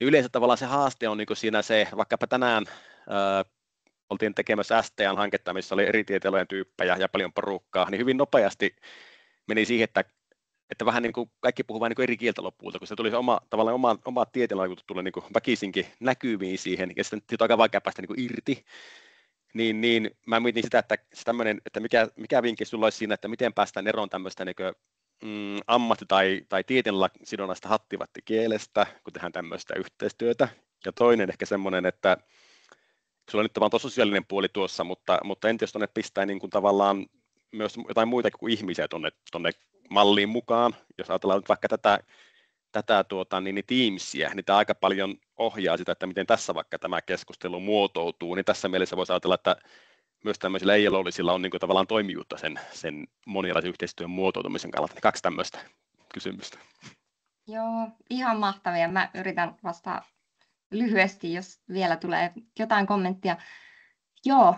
yleensä tavallaan se haaste on niin siinä se, vaikkapa tänään oltiin tekemässä STN-hanketta, missä oli eri tieteenalojen tyyppejä ja paljon porukkaa, niin hyvin nopeasti meni siihen, että vähän niin kuin kaikki puhuu vähän niin kuin eri kieltä lopulta, kun se tuli se oma tieteenala tuli niin kuin väkisinkin näkyviin siihen, ja sitten on aika vaikea päästä niin kuin irti. Niin mä mietin sitä, että mikä vinkki sulla olisi siinä, että miten päästään eroon tämmöistä niin ammatti- tai tieteellä sidonnaista hattivattikielestä, kun tehdään tämmöistä yhteistyötä. Ja toinen ehkä semmoinen, että sulla on nyt vaan tuo sosiaalinen puoli tuossa, mutta entä jos tuonne pistää niin kuin tavallaan myös jotain muita kuin ihmisiä tuonne malliin mukaan, jos ajatellaan nyt vaikka tätä Teamsia, niin tämä aika paljon ohjaa sitä, että miten tässä vaikka tämä keskustelu muotoutuu, niin tässä mielessä voisi ajatella, että myös tämmöisillä ei-elollisilla on niin kuin tavallaan toimijuutta sen monialaisen yhteistyön muotoutumisen kannalta. Niin 2 tämmöistä kysymystä. Joo, ihan mahtavia. Mä yritän vastata lyhyesti, jos vielä tulee jotain kommenttia. Joo,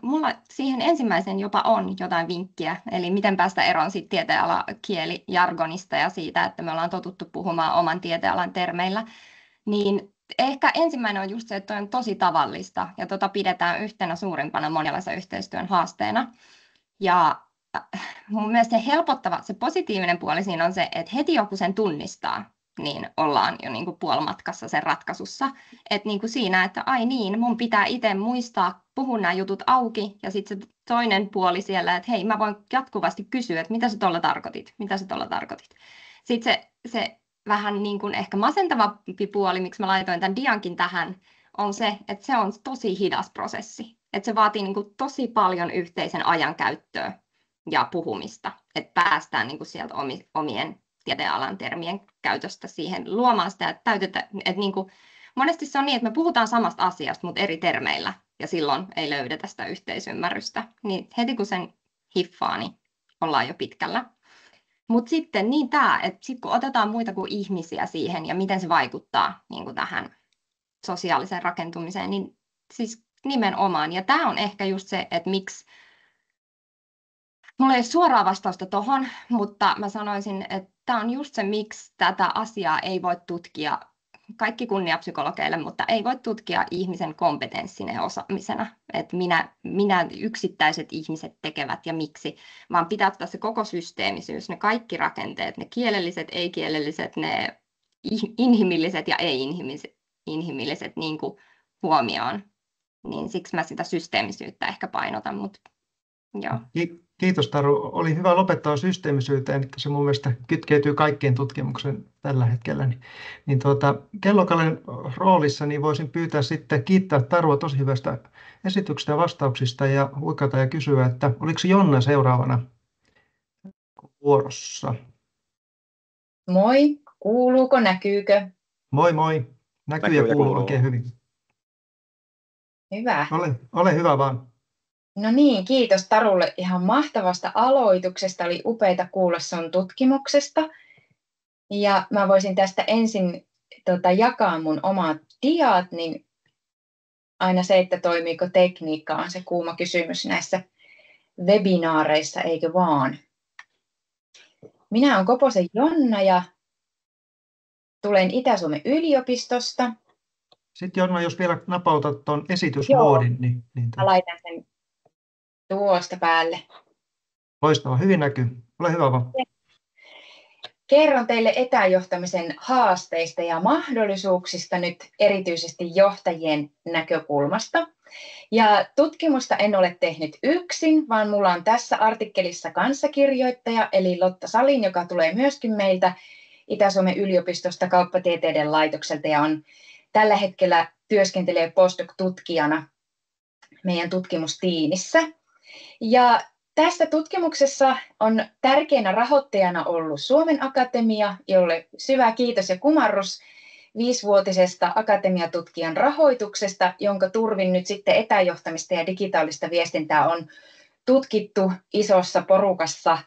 mulla siihen ensimmäisen jopa on jotain vinkkiä, eli miten päästä eroon siitä tieteenalakielijargonista ja siitä, että me ollaan totuttu puhumaan oman tieteenalan termeillä, niin ehkä ensimmäinen on just se, että on tosi tavallista ja pidetään yhtenä suurimpana monialaisen yhteistyön haasteena. Ja mun mielestä se helpottava, se positiivinen puoli siinä on se, että heti joku sen tunnistaa, niin ollaan jo niin kuin puolimatkassa sen ratkaisussa. Että niin kuin siinä, että ai niin, mun pitää itse muistaa puhua nämä jutut auki, ja sitten se toinen puoli siellä, että hei, mä voin jatkuvasti kysyä, että mitä sä tuolla tarkoitit. Sitten se vähän niin kuin ehkä masentavampi puoli, miksi mä laitoin tämän diankin tähän, on se, että se on tosi hidas prosessi. Että se vaatii niin kuin tosi paljon yhteisen ajan käyttöä ja puhumista, että päästään niin kuin sieltä omien tieteenalan termien käytöstä siihen luomaan sitä, että niin kuin, monesti se on niin, että me puhutaan samasta asiasta, mutta eri termeillä, ja silloin ei löydetä sitä yhteisymmärrystä. Niin heti kun sen hiffaa, niin ollaan jo pitkällä. Mutta sitten niin tämä, että sit kun otetaan muita kuin ihmisiä siihen, ja miten se vaikuttaa niin kuin tähän sosiaaliseen rakentumiseen, niin siis nimenomaan. Ja tämä on ehkä just se, että miksi, mulla ei ole suoraa vastausta tuohon, mutta mä sanoisin, että tämä on just se, miksi tätä asiaa ei voi tutkia, kaikki kunnia psykologeille, mutta ei voi tutkia ihmisen kompetenssina ja osaamisena, että minä yksittäiset ihmiset tekevät ja miksi, vaan pitää ottaa se koko systeemisyys, ne kaikki rakenteet, ne kielelliset, ei-kielelliset, ne inhimilliset ja ei-inhimilliset niin kuin huomioon. Niin siksi mä sitä systeemisyyttä ehkä painotan, mutta joo. Kiitos Taru. Oli hyvä lopettaa systeemisyyteen, että se mun mielestä kytkeytyy kaikkien tutkimuksen tällä hetkellä. Kellokallen roolissa niin voisin pyytää sitten kiittää Tarua tosi hyvästä esityksestä ja vastauksista ja huikata ja kysyä, että oliko Jonna seuraavana vuorossa? Moi, kuuluuko, näkyykö? Moi moi, näkyy ja kuuluu oikein hyvin. Hyvä. Ole hyvä vaan. No niin, kiitos Tarulle ihan mahtavasta aloituksesta. Oli upeita kuulla sun tutkimuksesta. Ja mä voisin tästä ensin jakaa mun omat diat, niin aina se, että toimiiko tekniikka, on se kuuma kysymys näissä webinaareissa, eikö vaan? Minä olen Koposen Jonna ja tulen Itä-Suomen yliopistosta. Sitten Jonna, jos vielä napautat tuon esitysmoodin. Niin mä laitan sen tuosta päälle. Loistava, hyvin näkyy. Ole hyvä vaan. Kerron teille etäjohtamisen haasteista ja mahdollisuuksista nyt erityisesti johtajien näkökulmasta. Ja tutkimusta en ole tehnyt yksin, vaan mulla on tässä artikkelissa kanssakirjoittaja, eli Lotta Salin, joka tulee myöskin meiltä Itä-Suomen yliopistosta kauppatieteiden laitokselta ja on tällä hetkellä työskentelee postdoc-tutkijana meidän tutkimustiimissä. Ja tässä tutkimuksessa on tärkeänä rahoittajana ollut Suomen Akatemia, jolle syvä kiitos ja kumarrus 5-vuotisesta akatemiatutkijan rahoituksesta, jonka turvin nyt sitten etäjohtamista ja digitaalista viestintää on tutkittu isossa porukassa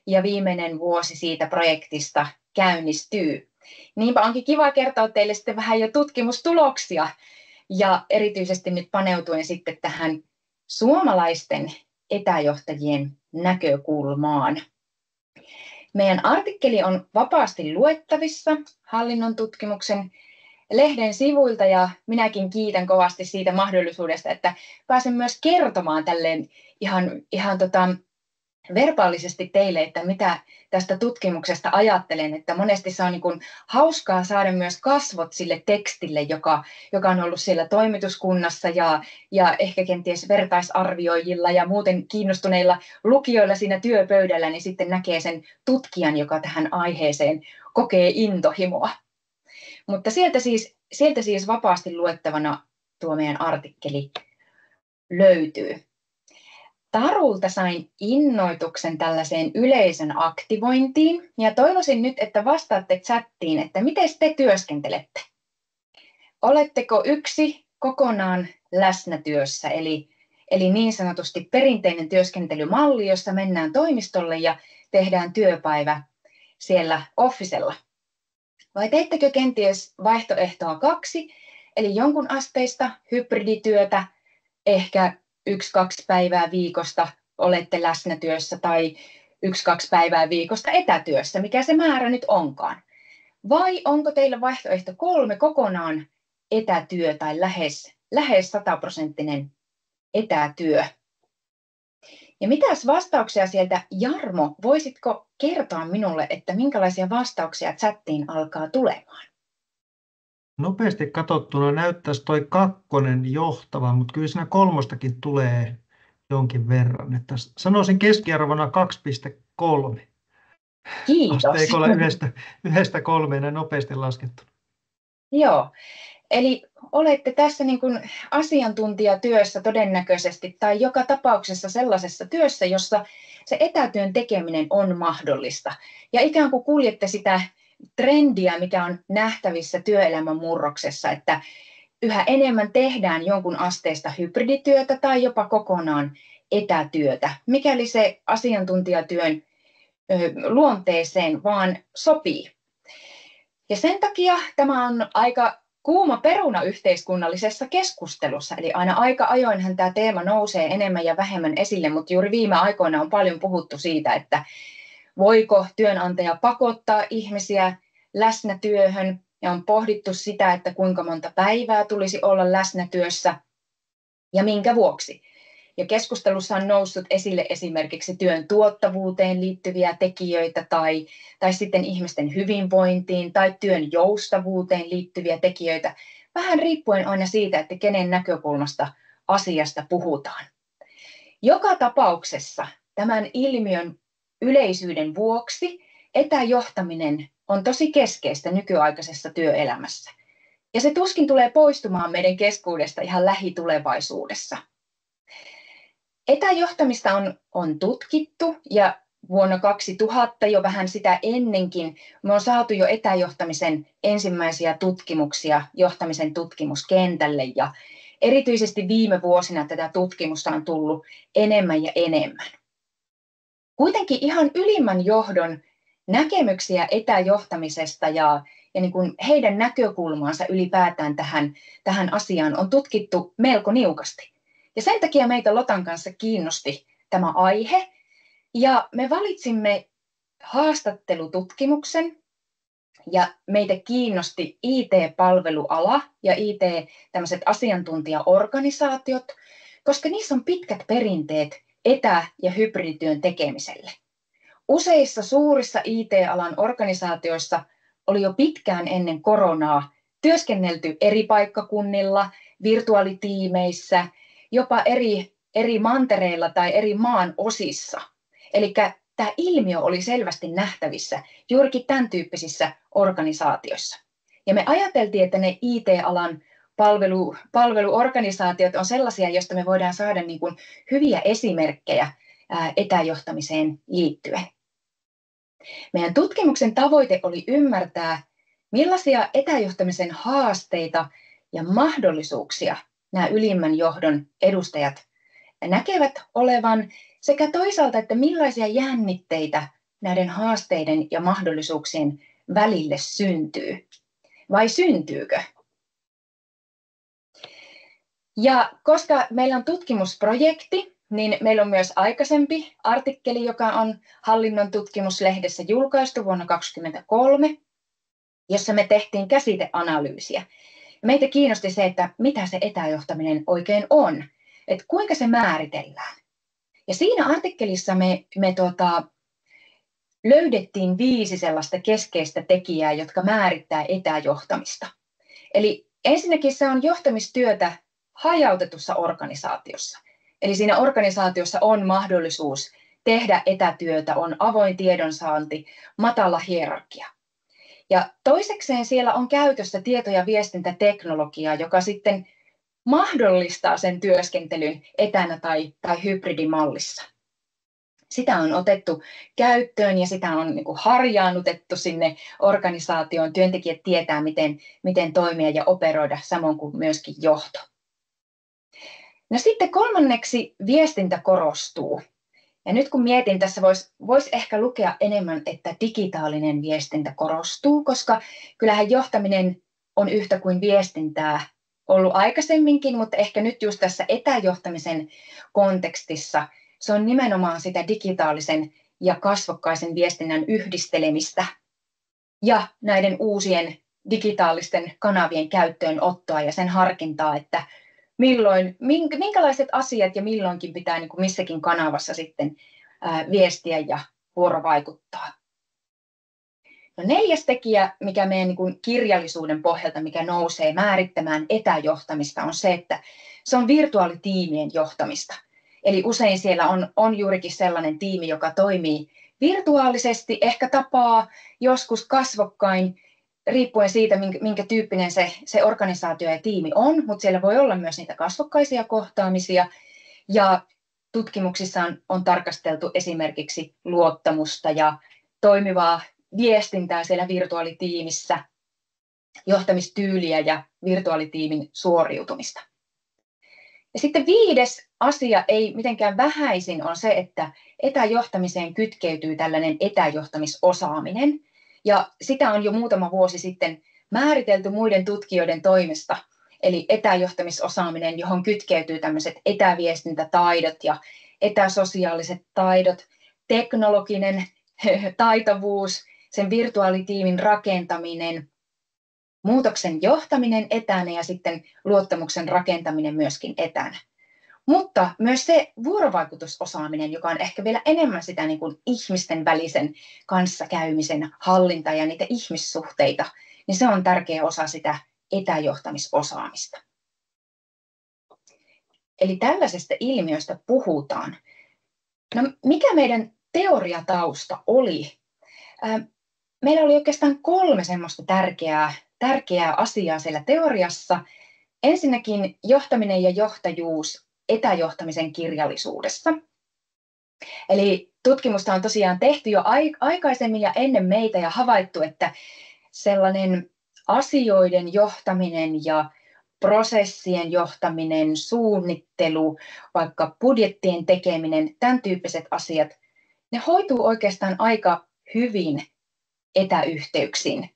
ja viimeinen vuosi siitä projektista käynnistyy. Niinpä onkin kiva kertoa teille sitten vähän jo tutkimustuloksia ja erityisesti nyt paneutuen sitten tähän suomalaisten etäjohtajien näkökulmaan. Meidän artikkeli on vapaasti luettavissa Hallinnon tutkimuksen lehden sivuilta ja minäkin kiitän kovasti siitä mahdollisuudesta, että pääsen myös kertomaan tälleen ihan verbaalisesti teille, että mitä tästä tutkimuksesta ajattelen, että monesti se on niin kuin hauskaa saada myös kasvot sille tekstille, joka on ollut siellä toimituskunnassa ja ehkä kenties vertaisarvioijilla ja muuten kiinnostuneilla lukijoilla siinä työpöydällä, niin sitten näkee sen tutkijan, joka tähän aiheeseen kokee intohimoa. Mutta sieltä siis vapaasti luettavana tuo meidän artikkeli löytyy. Tarulta sain innoituksen tällaiseen yleisön aktivointiin ja toivoisin nyt, että vastaatte chattiin, että miten te työskentelette. Oletteko yksi kokonaan läsnätyössä, eli niin sanotusti perinteinen työskentelymalli, jossa mennään toimistolle ja tehdään työpäivä siellä officella? Vai teettekö kenties vaihtoehtoa 2, eli jonkun asteista hybridityötä, ehkä 1-2 päivää viikosta olette läsnätyössä tai 1-2 päivää viikosta etätyössä, mikä se määrä nyt onkaan. Vai onko teillä vaihtoehto 3 kokonaan etätyö tai lähes 100% etätyö? Ja mitäs vastauksia sieltä, Jarmo, voisitko kertoa minulle, että minkälaisia vastauksia chattiin alkaa tulemaan? Nopeasti katsottuna näyttäisi toi 2 johtava, mutta kyllä siinä 3 tulee jonkin verran. Että sanoisin keskiarvona 2,3. Kiitos. Asteikolla 1-3 näin nopeasti laskettuna. Joo, eli olette tässä niin kuin asiantuntijatyössä todennäköisesti tai joka tapauksessa sellaisessa työssä, jossa se etätyön tekeminen on mahdollista. Ja ikään kuin kuljette sitä trendiä, mikä on nähtävissä työelämän murroksessa, että yhä enemmän tehdään jonkun asteista hybridityötä tai jopa kokonaan etätyötä, mikäli se asiantuntijatyön luonteeseen vaan sopii. Ja sen takia tämä on aika kuuma peruna yhteiskunnallisessa keskustelussa. Eli aina aika ajoinhan tämä teema nousee enemmän ja vähemmän esille, mutta juuri viime aikoina on paljon puhuttu siitä, että voiko työnantaja pakottaa ihmisiä läsnätyöhön, ja on pohdittu sitä, että kuinka monta päivää tulisi olla läsnätyössä ja minkä vuoksi. Ja keskustelussa on noussut esille esimerkiksi työn tuottavuuteen liittyviä tekijöitä tai sitten ihmisten hyvinvointiin tai työn joustavuuteen liittyviä tekijöitä, vähän riippuen aina siitä, että kenen näkökulmasta asiasta puhutaan. Joka tapauksessa tämän ilmiön yleisyyden vuoksi etäjohtaminen on tosi keskeistä nykyaikaisessa työelämässä. Ja se tuskin tulee poistumaan meidän keskuudesta ihan lähitulevaisuudessa. Etäjohtamista on tutkittu ja vuonna 2000 jo vähän sitä ennenkin me on saatu jo etäjohtamisen ensimmäisiä tutkimuksia johtamisen tutkimuskentälle ja erityisesti viime vuosina tätä tutkimusta on tullut enemmän ja enemmän. Kuitenkin ihan ylimmän johdon näkemyksiä etäjohtamisesta ja niin kuin heidän näkökulmaansa ylipäätään tähän asiaan on tutkittu melko niukasti. Ja sen takia meitä Lotan kanssa kiinnosti tämä aihe. Ja me valitsimme haastattelututkimuksen ja meitä kiinnosti IT-palveluala ja IT-tämmöiset asiantuntijaorganisaatiot, koska niissä on pitkät perinteet etä- ja hybridityön tekemiselle. Useissa suurissa IT-alan organisaatioissa oli jo pitkään ennen koronaa työskennelty eri paikkakunnilla, virtuaalitiimeissä, jopa eri mantereilla tai eri maan osissa. Eli tämä ilmiö oli selvästi nähtävissä juurikin tämän tyyppisissä organisaatioissa. Ja me ajateltiin, että ne IT-alan palveluorganisaatiot on sellaisia, joista me voidaan saada niin kuin hyviä esimerkkejä etäjohtamiseen liittyen. Meidän tutkimuksen tavoite oli ymmärtää, millaisia etäjohtamisen haasteita ja mahdollisuuksia nämä ylimmän johdon edustajat näkevät olevan, sekä toisaalta, että millaisia jännitteitä näiden haasteiden ja mahdollisuuksien välille syntyy. Vai syntyykö? Ja koska meillä on tutkimusprojekti, niin meillä on myös aikaisempi artikkeli, joka on Hallinnon tutkimuslehdessä julkaistu vuonna 2023, jossa me tehtiin käsiteanalyysiä. Meitä kiinnosti se, että mitä se etäjohtaminen oikein on, että kuinka se määritellään. Ja siinä artikkelissa me löydettiin 5 sellaista keskeistä tekijää, jotka määrittää etäjohtamista. Eli ensinnäkin se on johtamistyötä hajautetussa organisaatiossa. Eli siinä organisaatiossa on mahdollisuus tehdä etätyötä, on avoin tiedonsaanti, matala hierarkia. Ja toisekseen siellä on käytössä tieto- ja viestintäteknologiaa, joka sitten mahdollistaa sen työskentelyn etänä tai hybridimallissa. Sitä on otettu käyttöön ja sitä on niin kuin harjaannutettu sinne organisaatioon. Työntekijät tietää, miten toimia ja operoida, samoin kuin myöskin johto. No sitten kolmanneksi viestintä korostuu. Ja nyt kun mietin, tässä voisi ehkä lukea enemmän, että digitaalinen viestintä korostuu, koska kyllähän johtaminen on yhtä kuin viestintää ollut aikaisemminkin, mutta ehkä nyt just tässä etäjohtamisen kontekstissa se on nimenomaan sitä digitaalisen ja kasvokkaisen viestinnän yhdistelemistä ja näiden uusien digitaalisten kanavien käyttöönottoa ja sen harkintaa, että minkälaiset asiat ja milloinkin pitää niin kuin missäkin kanavassa sitten viestiä ja vuorovaikuttaa. No 4. tekijä, mikä meidän niin kuin kirjallisuuden pohjalta, mikä nousee määrittämään etäjohtamista, on se, että se on virtuaalitiimien johtamista. Eli usein siellä on juurikin sellainen tiimi, joka toimii virtuaalisesti, ehkä tapaa joskus kasvokkain, riippuen siitä, minkä tyyppinen se organisaatio ja tiimi on, mutta siellä voi olla myös niitä kasvokkaisia kohtaamisia. Ja tutkimuksissa on tarkasteltu esimerkiksi luottamusta ja toimivaa viestintää siellä virtuaalitiimissä, johtamistyyliä ja virtuaalitiimin suoriutumista. Ja sitten 5. asia, ei mitenkään vähäisin, on se, että etäjohtamiseen kytkeytyy tällainen etäjohtamisosaaminen. Ja sitä on jo muutama vuosi sitten määritelty muiden tutkijoiden toimesta, eli etäjohtamisosaaminen, johon kytkeytyy tämmöiset etäviestintätaidot ja etäsosiaaliset taidot, teknologinen taitavuus, sen virtuaalitiimin rakentaminen, muutoksen johtaminen etänä ja sitten luottamuksen rakentaminen myöskin etänä. Mutta myös se vuorovaikutusosaaminen, joka on ehkä vielä enemmän sitä niin kuin ihmisten välisen kanssakäymisen hallintaa ja niitä ihmissuhteita, niin se on tärkeä osa sitä etäjohtamisosaamista. Eli tällaisesta ilmiöstä puhutaan. No, mikä meidän teoriatausta oli? Meillä oli oikeastaan 3 semmoista tärkeää asiaa siellä teoriassa. Ensinnäkin johtaminen ja johtajuus etäjohtamisen kirjallisuudessa. Eli tutkimusta on tosiaan tehty jo aikaisemmin ja ennen meitä ja havaittu, että sellainen asioiden johtaminen ja prosessien johtaminen, suunnittelu, vaikka budjettien tekeminen, tämän tyyppiset asiat, ne hoituu oikeastaan aika hyvin etäyhteyksiin.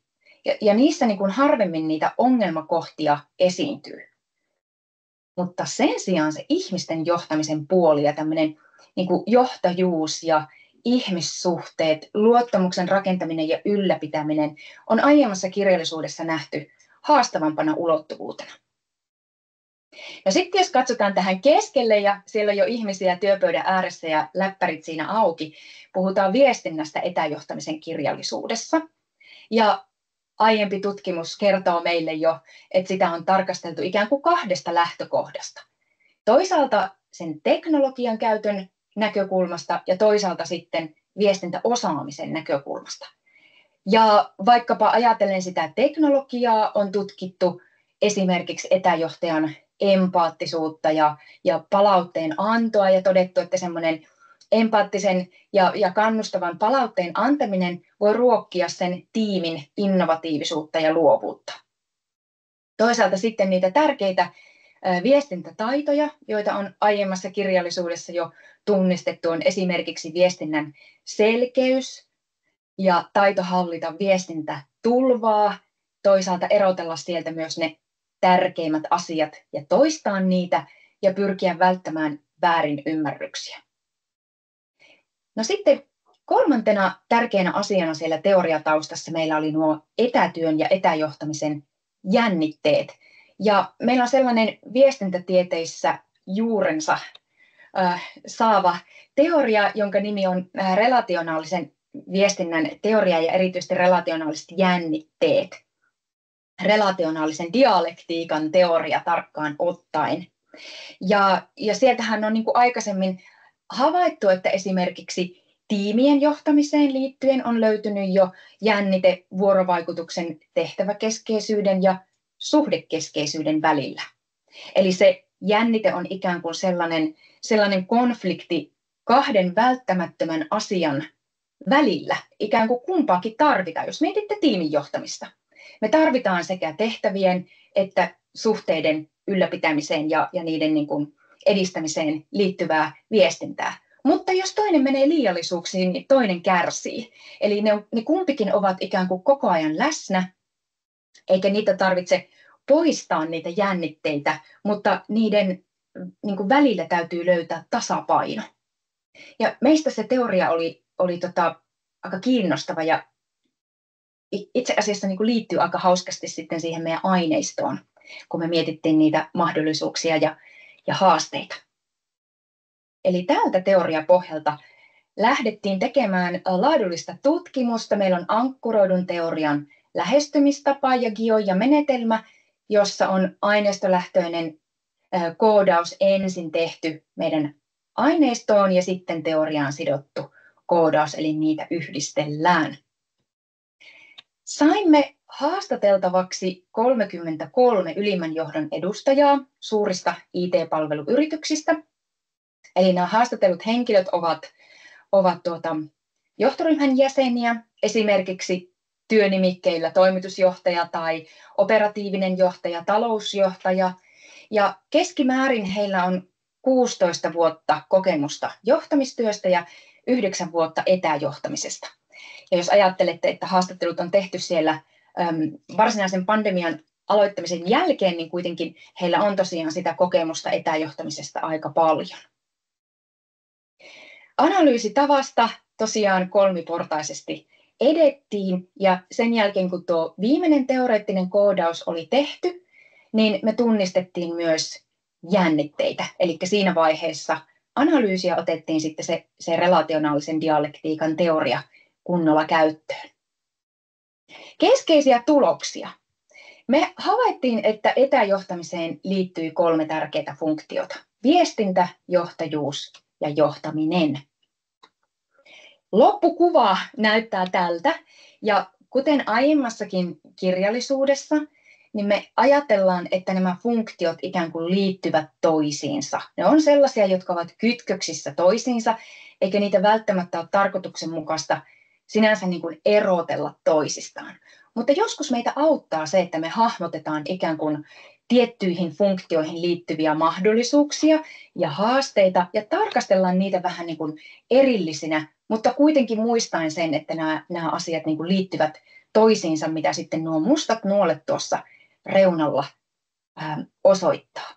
Ja niissä niin kuin harvemmin niitä ongelmakohtia esiintyy. Mutta sen sijaan se ihmisten johtamisen puoli ja tämmöinen niin kuin johtajuus ja ihmissuhteet, luottamuksen rakentaminen ja ylläpitäminen on aiemmassa kirjallisuudessa nähty haastavampana ulottuvuutena. Ja sitten jos katsotaan tähän keskelle ja siellä on jo ihmisiä työpöydän ääressä ja läppärit siinä auki, puhutaan viestinnästä etäjohtamisen kirjallisuudessa. Ja aiempi tutkimus kertoo meille jo, että sitä on tarkasteltu ikään kuin 2 lähtökohdasta. Toisaalta sen teknologian käytön näkökulmasta ja toisaalta sitten viestintäosaamisen näkökulmasta. Ja vaikkapa ajatellen sitä teknologiaa on tutkittu esimerkiksi etäjohtajan empaattisuutta ja palautteen antoa ja todettu, että semmoinen empaattisen ja kannustavan palautteen antaminen voi ruokkia sen tiimin innovatiivisuutta ja luovuutta. Toisaalta sitten niitä tärkeitä viestintätaitoja, joita on aiemmassa kirjallisuudessa jo tunnistettu, on esimerkiksi viestinnän selkeys ja taito hallita viestintätulvaa, toisaalta erotella sieltä myös ne tärkeimmät asiat ja toistaa niitä ja pyrkiä välttämään väärinymmärryksiä. No sitten 3. tärkeänä asiana siellä teoriataustassa meillä oli nuo etätyön ja etäjohtamisen jännitteet. Ja meillä on sellainen viestintätieteissä juurensa saava teoria, jonka nimi on relationaalisen viestinnän teoria ja erityisesti relationaaliset jännitteet. Relationaalisen dialektiikan teoria tarkkaan ottaen. Ja sieltähän on niin kuin aikaisemmin havaittu, että esimerkiksi tiimien johtamiseen liittyen on löytynyt jo jännite vuorovaikutuksen tehtäväkeskeisyyden ja suhdekeskeisyyden välillä. Eli se jännite on ikään kuin sellainen konflikti 2 välttämättömän asian välillä, ikään kuin kumpaakin tarvitaan. Jos mietitte tiimin johtamista, me tarvitaan sekä tehtävien että suhteiden ylläpitämiseen ja niiden niin kuin edistämiseen liittyvää viestintää. Mutta jos toinen menee liiallisuuksiin, niin toinen kärsii. Eli ne kumpikin ovat ikään kuin koko ajan läsnä, eikä niitä tarvitse poistaa niitä jännitteitä, mutta niiden niin kuin välillä täytyy löytää tasapaino. Ja meistä se teoria oli aika kiinnostava ja itse asiassa niin kuin liittyy aika hauskasti sitten siihen meidän aineistoon, kun me mietittiin niitä mahdollisuuksia ja haasteita. Eli tältä teoriapohjalta lähdettiin tekemään laadullista tutkimusta. Meillä on ankkuroidun teorian lähestymistapa ja ja menetelmä, jossa on aineistolähtöinen koodaus ensin tehty meidän aineistoon ja sitten teoriaan sidottu koodaus, eli niitä yhdistellään. Saimme haastateltavaksi 33 ylimmän johdon edustajaa suurista IT-palveluyrityksistä. Eli nämä haastatellut henkilöt ovat johtoryhmän jäseniä, esimerkiksi työnimikkeillä toimitusjohtaja tai operatiivinen johtaja, talousjohtaja. Ja keskimäärin heillä on 16 vuotta kokemusta johtamistyöstä ja 9 vuotta etäjohtamisesta. Ja jos ajattelette, että haastattelut on tehty siellä varsinaisen pandemian aloittamisen jälkeen, niin kuitenkin heillä on tosiaan sitä kokemusta etäjohtamisesta aika paljon. Analyysitavasta tosiaan kolmiportaisesti edettiin, ja sen jälkeen kun tuo viimeinen teoreettinen koodaus oli tehty, niin me tunnistettiin myös jännitteitä. Eli siinä vaiheessa analyysiä otettiin sitten se relationaalisen dialektiikan teoria kunnolla käyttöön. Keskeisiä tuloksia. Me havaittiin, että etäjohtamiseen liittyi 3 tärkeää funktiota: viestintä, johtajuus ja johtaminen. Loppukuva näyttää tältä, ja kuten aiemmassakin kirjallisuudessa, niin me ajatellaan, että nämä funktiot ikään kuin liittyvät toisiinsa. Ne on sellaisia, jotka ovat kytköksissä toisiinsa, eikä niitä välttämättä ole tarkoituksenmukaista sinänsä niin kuin erotella toisistaan. Mutta joskus meitä auttaa se, että me hahmotetaan ikään kuin tiettyihin funktioihin liittyviä mahdollisuuksia ja haasteita ja tarkastellaan niitä vähän niin kuin erillisinä, mutta kuitenkin muistaen sen, että nämä asiat niin kuin liittyvät toisiinsa, mitä sitten nuo mustat nuolet tuossa reunalla osoittaa.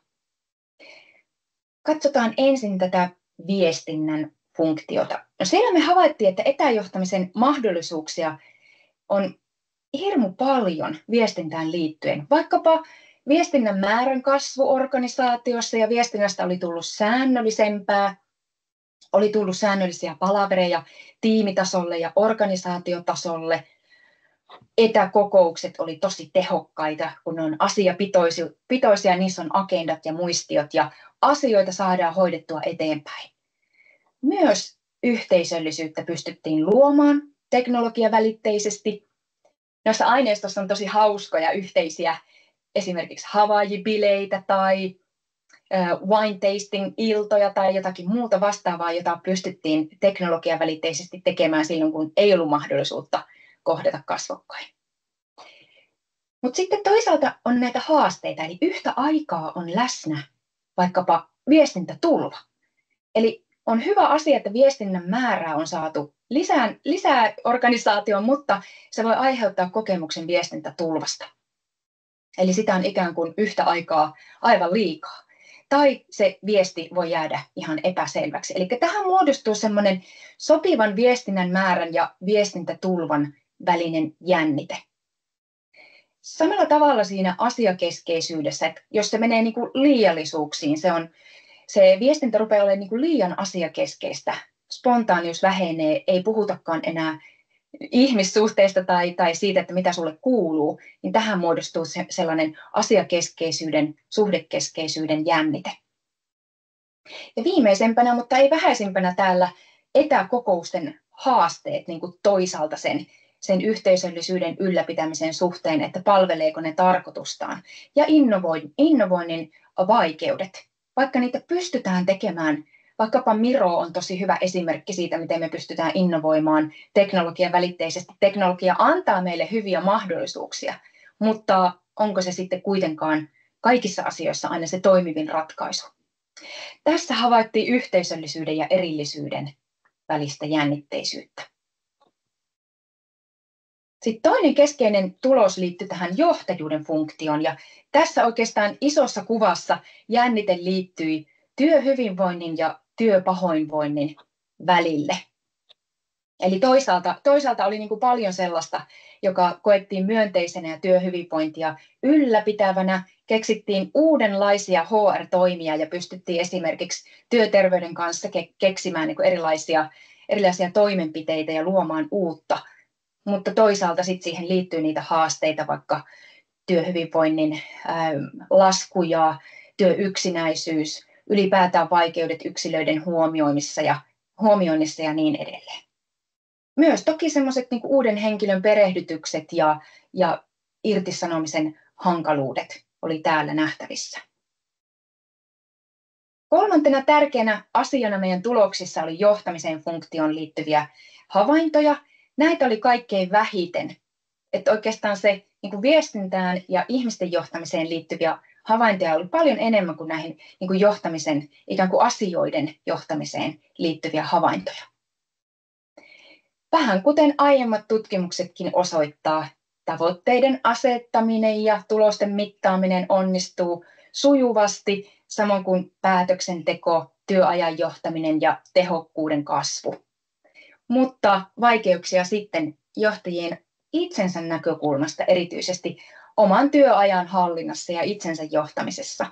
Katsotaan ensin tätä viestinnän funktiota. No siellä me havaittiin, että etäjohtamisen mahdollisuuksia on hirmu paljon viestintään liittyen. Vaikkapa viestinnän määrän kasvu organisaatiossa ja viestinnästä oli tullut säännöllisempää, oli tullut säännöllisiä palavereja tiimitasolle ja organisaatiotasolle. Etäkokoukset oli tosi tehokkaita, kun ne on asiapitoisia, niissä on agendat ja muistiot ja asioita saadaan hoidettua eteenpäin. Myös yhteisöllisyyttä pystyttiin luomaan teknologiavälitteisesti. Noissa aineistossa on tosi hauskoja yhteisiä, esimerkiksi Hawaii-bileitä tai wine tasting-iltoja tai jotakin muuta vastaavaa, jota pystyttiin teknologiavälitteisesti tekemään silloin, kun ei ollut mahdollisuutta kohdata kasvokkain. Mutta sitten toisaalta on näitä haasteita, eli yhtä aikaa on läsnä vaikkapa viestintätulva. Eli on hyvä asia, että viestinnän määrää on saatu lisää organisaatioon, mutta se voi aiheuttaa kokemuksen viestintätulvasta. Eli sitä on ikään kuin yhtä aikaa aivan liikaa. Tai se viesti voi jäädä ihan epäselväksi. Eli tähän muodostuu semmoinen sopivan viestinnän määrän ja viestintätulvan välinen jännite. Samalla tavalla siinä asiakeskeisyydessä, että jos se menee niin kuin liiallisuuksiin, se viestintä rupeaa olemaan niin kuin liian asiakeskeistä. Spontaanius vähenee, ei puhutakaan enää ihmissuhteista tai siitä, että mitä sulle kuuluu, niin tähän muodostuu sellainen asiakeskeisyyden, suhdekeskeisyyden jännite. Ja viimeisempänä, mutta ei vähäisimpänä täällä etäkokousten haasteet niin kuin toisaalta sen yhteisöllisyyden ylläpitämisen suhteen, että palveleeko ne tarkoitustaan, ja innovoinnin vaikeudet. Vaikka niitä pystytään tekemään, vaikkapa Miro on tosi hyvä esimerkki siitä, miten me pystytään innovoimaan teknologian välitteisesti. Teknologia antaa meille hyviä mahdollisuuksia, mutta onko se sitten kuitenkaan kaikissa asioissa aina se toimivin ratkaisu? Tässä havaittiin yhteisöllisyyden ja erillisyyden välistä jännitteisyyttä. Sitten toinen keskeinen tulos liittyy tähän johtajuuden funktioon, ja tässä oikeastaan isossa kuvassa jännite liittyi työhyvinvoinnin ja työpahoinvoinnin välille. Eli toisaalta oli niin kuin paljon sellaista, joka koettiin myönteisenä ja työhyvinvointia ylläpitävänä. Keksittiin uudenlaisia HR-toimia ja pystyttiin esimerkiksi työterveyden kanssa keksimään niin kuin erilaisia toimenpiteitä ja luomaan uutta. Mutta toisaalta sitten siihen liittyy niitä haasteita, vaikka työhyvinvoinnin lasku ja työyksinäisyys, ylipäätään vaikeudet yksilöiden huomioinnissa ja niin edelleen. Myös toki semmoiset niin kuin uuden henkilön perehdytykset ja irtisanomisen hankaluudet oli täällä nähtävissä. Kolmantena tärkeänä asiana meidän tuloksissa oli johtamisen funktioon liittyviä havaintoja. Näitä oli kaikkein vähiten. Että oikeastaan se niin kuin viestintään ja ihmisten johtamiseen liittyviä havaintoja oli paljon enemmän kuin näihin niin kuin johtamisen, ikään kuin asioiden johtamiseen liittyviä havaintoja. Vähän kuten aiemmat tutkimuksetkin osoittaa, tavoitteiden asettaminen ja tulosten mittaaminen onnistuu sujuvasti, samoin kuin päätöksenteko, työajan johtaminen ja tehokkuuden kasvu. Mutta vaikeuksia sitten johtajien itsensä näkökulmasta, erityisesti oman työajan hallinnassa ja itsensä johtamisessa.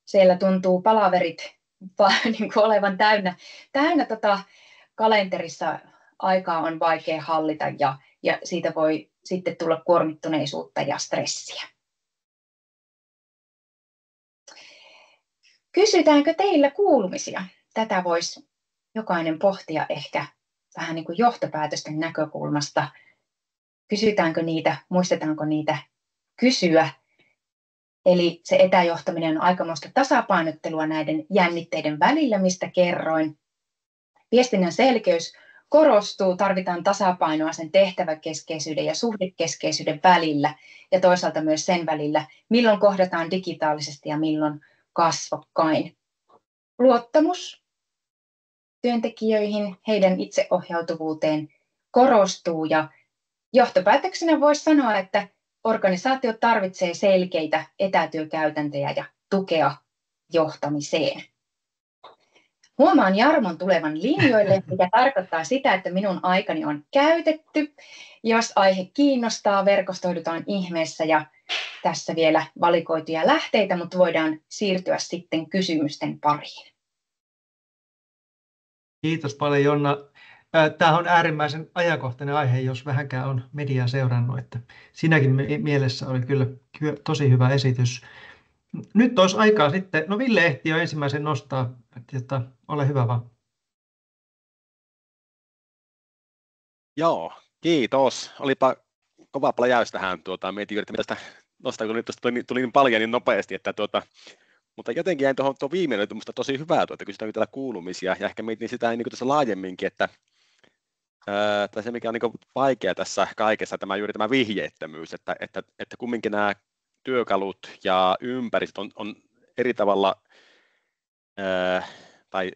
Siellä tuntuu palaverit niin kuin olevan täynnä kalenterissa, aikaa on vaikea hallita ja siitä voi sitten tulla kuormittuneisuutta ja stressiä. Kysytäänkö teillä kuulumisia? Tätä voisi jokainen pohtia ehkä vähän niin kuin johtopäätösten näkökulmasta. Kysytäänkö niitä, muistetaanko niitä kysyä? Eli se etäjohtaminen on aikamoista tasapainottelua näiden jännitteiden välillä, mistä kerroin. Viestinnän selkeys korostuu, tarvitaan tasapainoa sen tehtäväkeskeisyyden ja suhdekeskeisyyden välillä ja toisaalta myös sen välillä, milloin kohdataan digitaalisesti ja milloin kasvokkain. Luottamus työntekijöihin, heidän itseohjautuvuuteen korostuu ja johtopäätöksenä voisi sanoa, että organisaatio tarvitsee selkeitä etätyökäytäntöjä ja tukea johtamiseen. Huomaan Jarmon tulevan linjoille, mikä tarkoittaa sitä, että minun aikani on käytetty. Jos aihe kiinnostaa, verkostoidutaan ihmeessä ja tässä vielä valikoituja lähteitä, mutta voidaan siirtyä sitten kysymysten pariin. Kiitos paljon, Jonna. Tämä on äärimmäisen ajankohtainen aihe, jos vähänkään on mediaa seurannut. Että siinäkin mielessä oli kyllä tosi hyvä esitys. Nyt olisi aikaa sitten, no Ville ehti jo ensimmäisen nostaa, että ole hyvä vaan. Joo, kiitos. Olipa kova pläjäys tähän. Mietin, että mitä tästä nostaa, kun tuli niin paljon niin nopeasti, että mutta jotenkin jäin tuohon viimeinen, minusta tosi hyvää, että kysytäänkö täällä kuulumisia, ja ehkä mietin sitä niin tässä laajemminkin, että se mikä on niin vaikea tässä kaikessa, juuri tämä vihjeettömyys, että kumminkin nämä työkalut ja ympäristöt on eri tavalla, tai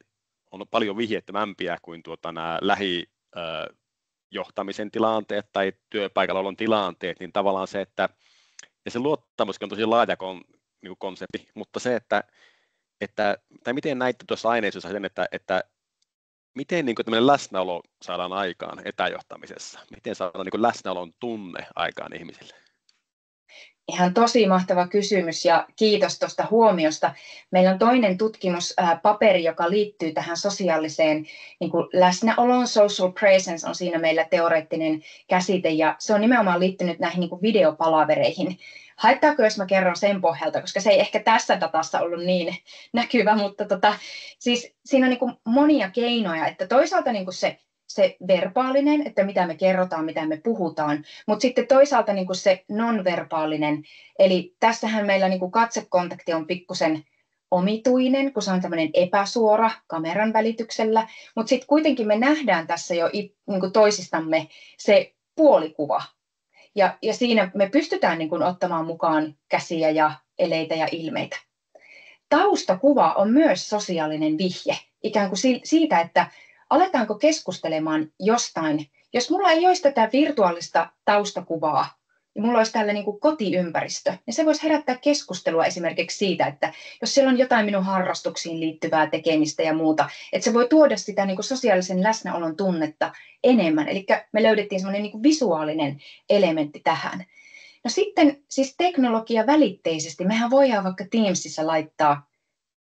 on paljon vihjeettömämpiä kuin nämä lähijohtamisen tilanteet tai työpaikallaolon tilanteet, niin tavallaan se, että ja se luottamuskin on tosi laaja niin konsepti, mutta se, tai miten näitte tuossa aineistossa sen, että miten niin tämmöinen läsnäolo saadaan aikaan etäjohtamisessa? Miten saadaan niin läsnäolon tunne aikaan ihmisille? Ihan tosi mahtava kysymys ja kiitos tuosta huomiosta. Meillä on toinen tutkimuspaperi, joka liittyy tähän sosiaaliseen niin kuin läsnäoloon. Social presence on siinä meillä teoreettinen käsite ja se on nimenomaan liittynyt näihin niin kuin videopalavereihin. Haittaako, jos mä kerron sen pohjalta, koska se ei ehkä tässä datassa ollut niin näkyvä, mutta siis siinä on niin kuin monia keinoja, että toisaalta niin kuin se verbaalinen, että mitä me kerrotaan, mitä me puhutaan, mutta sitten toisaalta niin kuin se non-verbaalinen, eli tässähän meillä niin kuin katsekontakti on pikkusen omituinen, kun se on tämmöinen epäsuora kameran välityksellä, mutta sitten kuitenkin me nähdään tässä jo niin kuin toisistamme se puolikuva, ja siinä me pystytään niin kuin ottamaan mukaan käsiä ja eleitä ja ilmeitä. Taustakuva on myös sosiaalinen vihje, ikään kuin siitä, että aletaanko keskustelemaan jostain. Jos mulla ei olisi tätä virtuaalista taustakuvaa, ja mulla olisi tällä niin kuin kotiympäristö, niin se voisi herättää keskustelua esimerkiksi siitä, että jos siellä on jotain minun harrastuksiin liittyvää tekemistä ja muuta, että se voi tuoda sitä niin kuin sosiaalisen läsnäolon tunnetta enemmän. Eli me löydettiin semmoinen niin kuin visuaalinen elementti tähän. No sitten siis teknologia välitteisesti, mehän voidaan vaikka Teamsissa laittaa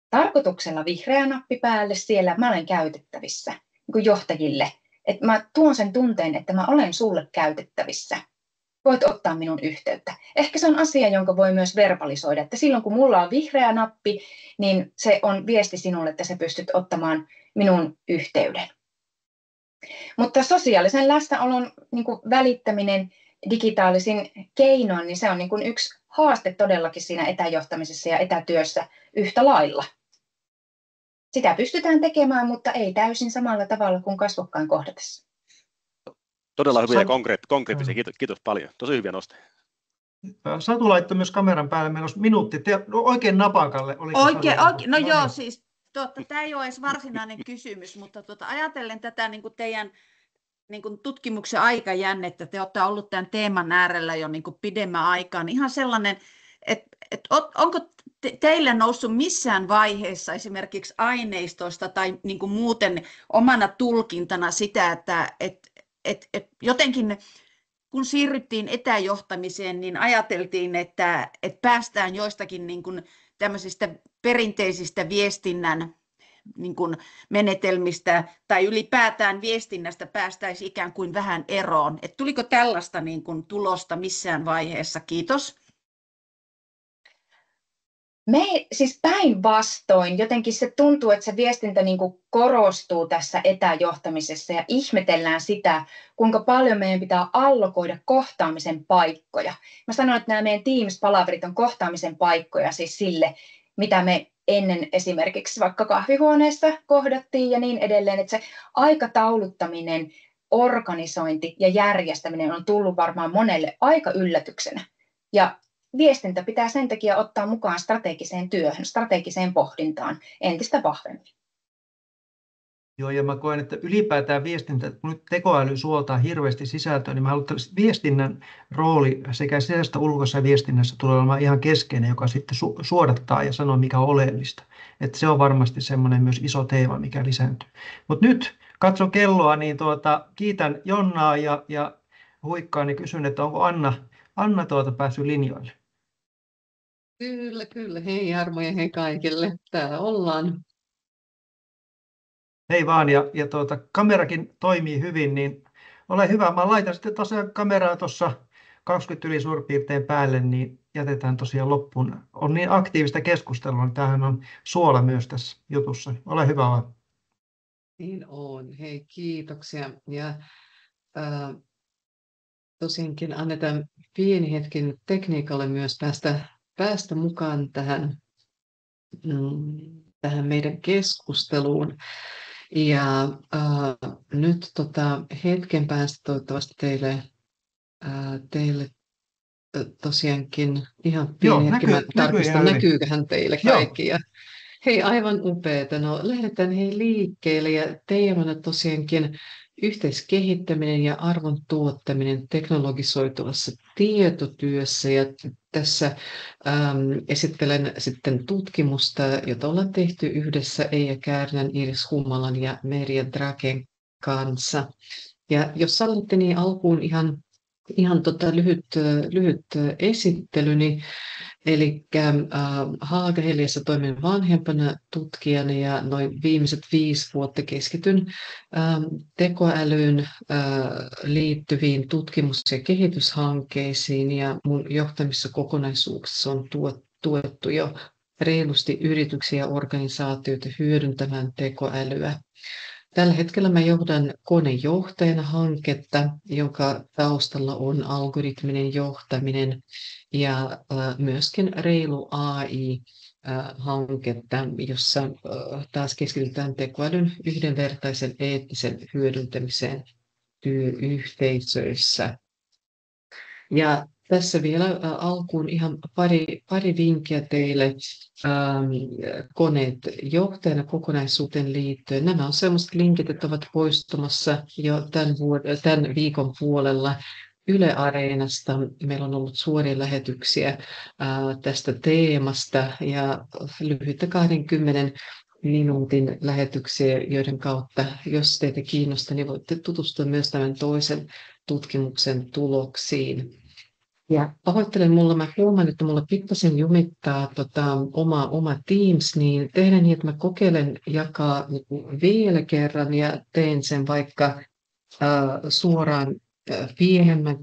tarkoituksella vihreä nappi päälle siellä, mä olen käytettävissä niin kuin johtajille. Että mä tuon sen tunteen, että mä olen sulle käytettävissä. Voit ottaa minun yhteyttä. Ehkä se on asia, jonka voi myös verbalisoida, että silloin kun mulla on vihreä nappi, niin se on viesti sinulle, että sä pystyt ottamaan minun yhteyden. Mutta sosiaalisen läsnäolon niin kuin välittäminen digitaalisin keinoin, niin se on niin kuin yksi haaste todellakin siinä etäjohtamisessa ja etätyössä yhtä lailla. Sitä pystytään tekemään, mutta ei täysin samalla tavalla kuin kasvokkain kohdatessa. Todella hyviä ja konkreettisia. Kiitos paljon. Tosi hyviä nosteja. Satu laittoi myös kameran päälle. Meillä olisi minuutti. Oikein napakalle. Oikein. No joo, siis tämä ei ole edes varsinainen kysymys, mutta ajatellen tätä niin kuin teidän niin kuin tutkimuksen aikajännettä, te olette ollut tämän teeman äärellä jo niin kuin pidemmän aikaa, niin ihan sellainen, että onko teille noussut missään vaiheessa esimerkiksi aineistoista tai niin kuin muuten omana tulkintana sitä, että jotenkin kun siirryttiin etäjohtamiseen, niin ajateltiin, että päästään joistakin niin kuin tämmöisistä perinteisistä viestinnän niin kuin menetelmistä tai ylipäätään viestinnästä päästäisiin ikään kuin vähän eroon. Et tuliko tällaista niin kuin tulosta missään vaiheessa? Kiitos. Me siis päinvastoin, jotenkin se tuntuu, että se viestintä niin kuin korostuu tässä etäjohtamisessa ja ihmetellään sitä, kuinka paljon meidän pitää allokoida kohtaamisen paikkoja. Mä sanon, että nämä meidän Teams-palaverit on kohtaamisen paikkoja siis sille, mitä me ennen esimerkiksi vaikka kahvihuoneessa kohdattiin ja niin edelleen, että se aikatauluttaminen, organisointi ja järjestäminen on tullut varmaan monelle aika yllätyksenä. Ja viestintä pitää sen takia ottaa mukaan strategiseen työhön, strategiseen pohdintaan entistä vahvemmin. Joo, ja mä koen, että ylipäätään viestintä, kun nyt tekoäly suoltaa hirveästi sisältöä, niin mä haluan, että viestinnän rooli sekä sisäisessä että ulkoisessa viestinnässä tulee olemaan ihan keskeinen, joka sitten suodattaa ja sanoo, mikä on oleellista. Että se on varmasti semmoinen myös iso teema, mikä lisääntyy. Mutta nyt katson kelloa, niin kiitän Jonnaa ja Huikkaa, niin kysyn, että onko Anna päässyt linjoille? Kyllä. Hei Jarmo ja hei kaikille. Täällä ollaan. Hei vaan, ja kamerakin toimii hyvin, niin ole hyvä. Mä laitan sitten tosiaan kameraa tuossa 20 yli suurin piirtein päälle, niin jätetään tosiaan loppuun. On niin aktiivista keskustelua, niin tämähän on suola myös tässä jutussa. Ole hyvä vaan. Niin on. Hei, kiitoksia. Ja tosiaankin annetaan pieni hetken tekniikalle myös päästä mukaan tähän meidän keskusteluun. Ja nyt hetken päästä toivottavasti teille tosiaankin ihan pieni hetki, mä tarkistan, näkyyköhän teille kaikki. Ja, hei, aivan upeeta. No lähdetään liikkeelle ja teemana tosiaankin yhteiskehittäminen ja arvon tuottaminen teknologisoituvassa tietotyössä. Ja tässä esittelen sitten tutkimusta, jota ollaan tehty yhdessä Eija Kärnän, Iris Hummalan ja Merja Draken kanssa. Ja jos sallitte, niin alkuun ihan lyhyt esittely, niin eli Haaga-Heliassa toimin vanhempana tutkijana ja noin viimeiset 5 vuotta keskityn tekoälyyn liittyviin tutkimus- ja kehityshankkeisiin ja mun johtamissa kokonaisuuksissa on tuettu jo reilusti yrityksiä ja organisaatioita hyödyntämään tekoälyä. Tällä hetkellä mä johdan konejohtajana hanketta, jonka taustalla on algoritminen johtaminen ja myöskin reilu AI-hanketta, jossa taas keskitytään tekoälyn yhdenvertaisen eettisen hyödyntämiseen työyhteisöissä. Ja tässä vielä alkuun ihan pari vinkkiä teille koneet johtajana kokonaisuuteen liittyen. Nämä on sellaiset linkit, että ovat poistumassa jo tämän viikon puolella Yle Areenasta. Meillä on ollut suoria lähetyksiä tästä teemasta ja lyhyitä 20 minuutin lähetyksiä, joiden kautta, jos teitä kiinnostaa, niin voitte tutustua myös tämän toisen tutkimuksen tuloksiin. Ja pahoittelen, mä huomaan, että mulla pikkasen jumittaa oma Teams, niin tehdään niin, että mä kokeilen jakaa vielä kerran ja teen sen vaikka suoraan pienemmän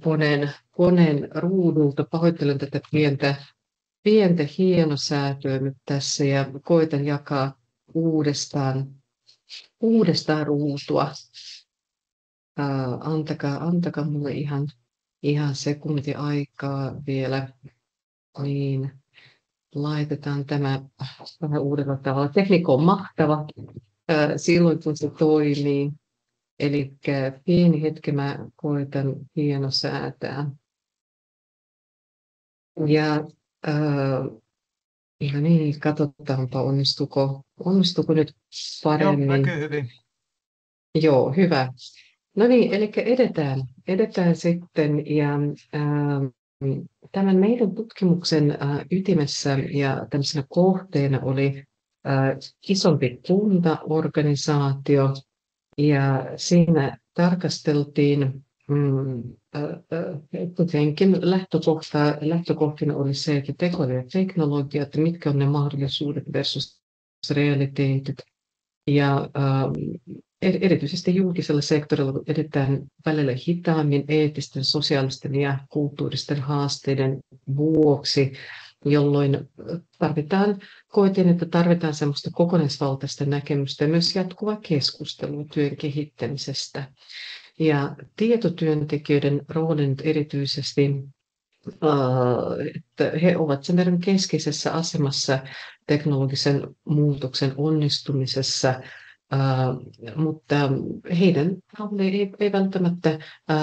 koneen ruudulta. Pahoittelen tätä pientä hienosäätöä nyt tässä ja koitan jakaa uudestaan ruutua. Antakaa mulle ihan sekunti aikaa vielä, niin laitetaan tämä vähän uudella tavalla. Tekniikka on mahtava silloin, kun se toimii. Eli pieni hetki mä koitan hienosäätää. Ja niin, katsotaanpa, onnistuko nyt paremmin. Joo, näkyy hyvin. Joo, hyvä. No niin, eli edetään sitten ja tämän meidän tutkimuksen ytimessä ja tämmöisenä kohteena oli isompi kuntaorganisaatio ja siinä tarkasteltiin kuitenkin lähtökohtina oli se, että tekoäly ja teknologia, että mitkä on ne mahdollisuudet versus realiteetit. Ja erityisesti julkisella sektorilla edetään välillä hitaammin eettisten, sosiaalisten ja kulttuuristen haasteiden vuoksi, jolloin koetin, että tarvitaan semmoista kokonaisvaltaista näkemystä ja myös jatkuvaa keskustelua työn kehittämisestä. Ja tietotyöntekijöiden rooli nyt erityisesti, että he ovat sen verran keskeisessä asemassa teknologisen muutoksen onnistumisessa, mutta heidän ei välttämättä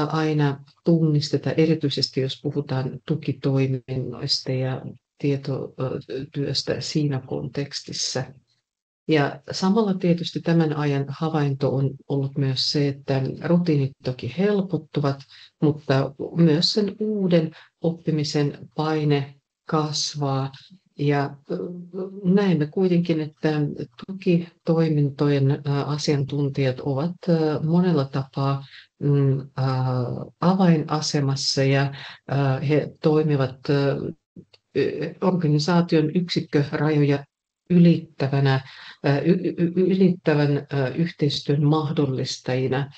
aina tunnisteta, erityisesti jos puhutaan tukitoiminnoista ja tietotyöstä siinä kontekstissa. Ja samalla tietysti tämän ajan havainto on ollut myös se, että rutiinit toki helpottuvat, mutta myös sen uuden oppimisen paine kasvaa. Ja näemme kuitenkin, että tukitoimintojen asiantuntijat ovat monella tapaa avainasemassa ja he toimivat organisaation yksikkörajoja ylittävän yhteistyön mahdollistajina,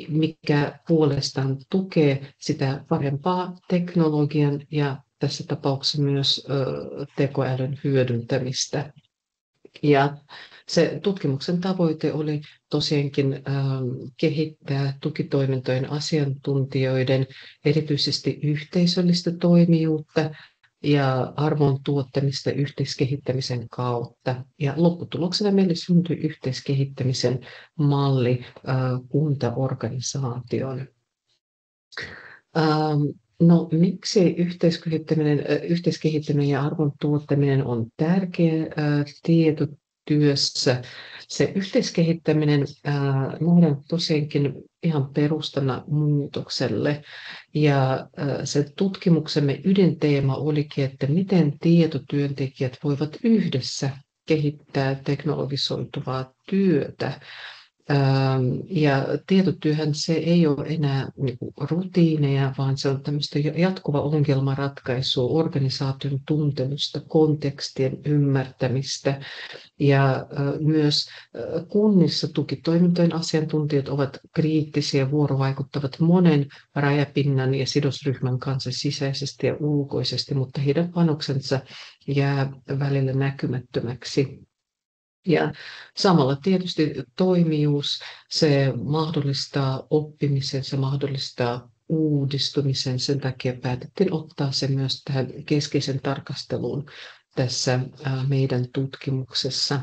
mikä puolestaan tukee sitä parempaa teknologian ja tässä tapauksessa myös tekoälyn hyödyntämistä. Ja se tutkimuksen tavoite oli tosiaankin kehittää tukitoimintojen asiantuntijoiden erityisesti yhteisöllistä toimijuutta ja arvon tuottamista yhteiskehittämisen kautta. Ja lopputuloksena meille syntyi yhteiskehittämisen malli kuntaorganisaation. No, miksi yhteiskehittäminen ja arvon tuottaminen on tärkeä tietotyössä? Se yhteiskehittäminen nähdään tosiaankin ihan perustana muutokselle. Ja se tutkimuksemme ydinteema olikin, että miten tietotyöntekijät voivat yhdessä kehittää teknologisoituvaa työtä. Ja tietotyöhän se ei ole enää rutiineja, vaan se on tämmöistä jatkuva ongelmanratkaisua, organisaation tuntemusta, kontekstien ymmärtämistä. Ja myös kunnissa tukitoimintojen asiantuntijat ovat kriittisiä, vuorovaikuttavat monen rajapinnan ja sidosryhmän kanssa sisäisesti ja ulkoisesti, mutta heidän panoksensa jää välillä näkymättömäksi. Ja samalla tietysti toimijuus, se mahdollistaa oppimisen, se mahdollistaa uudistumisen. Sen takia päätettiin ottaa se myös tähän keskeisen tarkasteluun tässä meidän tutkimuksessa.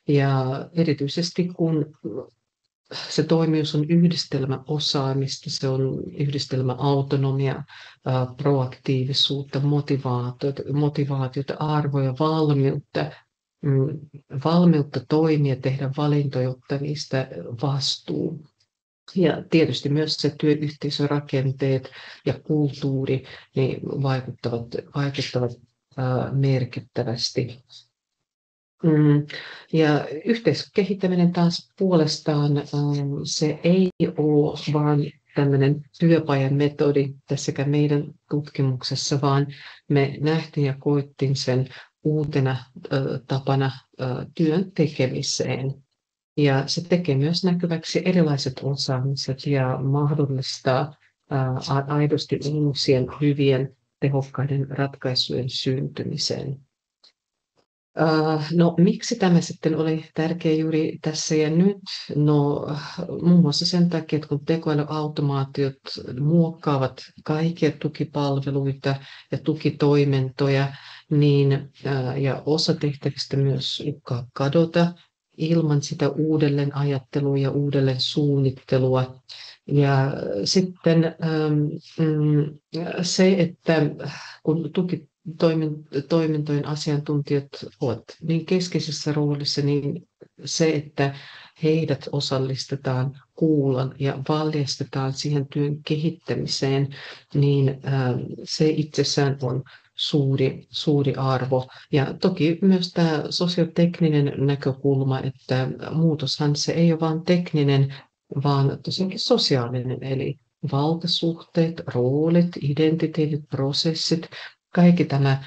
Ja erityisesti kun se toimijuus on yhdistelmä osaamista, se on yhdistelmä autonomia, proaktiivisuutta, motivaatiota, arvoja, valmiutta toimia, tehdä valintoja, ottaa niistä vastuu. Ja tietysti myös se työyhteisörakenteet ja kulttuuri niin vaikuttavat merkittävästi. Ja yhteiskehittäminen taas puolestaan se ei ole vain tämmöinen työpajan metodi tässäkään meidän tutkimuksessa, vaan me nähtiin ja koettiin sen uutena tapana työn tekemiseen. Ja se tekee myös näkyväksi erilaiset osaamiset ja mahdollistaa aidosti uusien, hyvien, tehokkaiden ratkaisujen syntymisen. No, miksi tämä sitten oli tärkeä juuri tässä ja nyt? No, muun muassa sen takia, että kun tekoälyautomaatiot muokkaavat kaikkia tukipalveluita ja tukitoimintoja, niin, ja osa tehtävistä myös uhkaa kadota ilman sitä uudelleenajattelua ja uudelleen suunnittelua. Ja sitten se, että kun tukitoimintojen asiantuntijat ovat niin keskeisessä roolissa, niin se, että heidät osallistetaan, kuullaan ja valjastetaan siihen työn kehittämiseen, niin se itsessään on suuri arvo. Ja toki myös tämä sosiotekninen näkökulma, että muutoshan se ei ole vain tekninen, vaan tosiaankin sosiaalinen, eli valtasuhteet, roolit, identiteetit, prosessit, kaikki tämä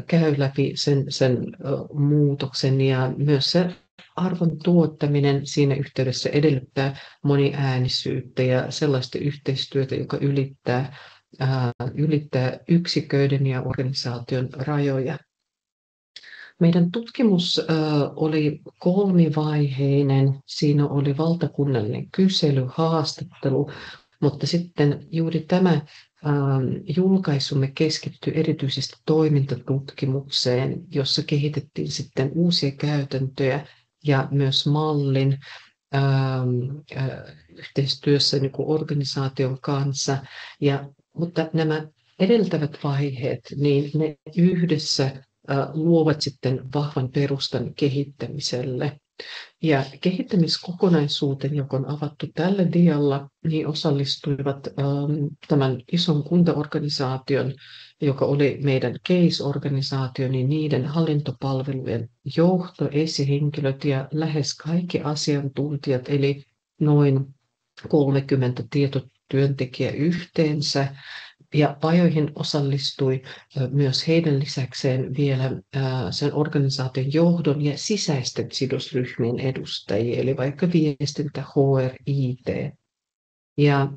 käy läpi sen muutoksen ja myös se arvon tuottaminen siinä yhteydessä edellyttää moniäänisyyttä ja sellaista yhteistyötä, joka ylittää yksiköiden ja organisaation rajoja. Meidän tutkimus oli kolmivaiheinen. Siinä oli valtakunnallinen kysely, haastattelu, mutta sitten juuri tämä julkaisumme keskittyi erityisesti toimintatutkimukseen, jossa kehitettiin sitten uusia käytäntöjä ja myös mallin yhteistyössä niin kuin organisaation kanssa. Mutta nämä edeltävät vaiheet, niin ne yhdessä luovat sitten vahvan perustan kehittämiselle. Ja kehittämiskokonaisuuteen, joka on avattu tällä dialla, niin osallistuivat tämän ison kuntaorganisaation, joka oli meidän case-organisaatio, niin niiden hallintopalvelujen johto, esihenkilöt ja lähes kaikki asiantuntijat, eli noin 30 tietotyöntekijää yhteensä. Ja pajoihin osallistui myös heidän lisäkseen vielä sen organisaation johdon ja sisäisten sidosryhmien edustajia, eli vaikka viestintä, HR, IT. Ja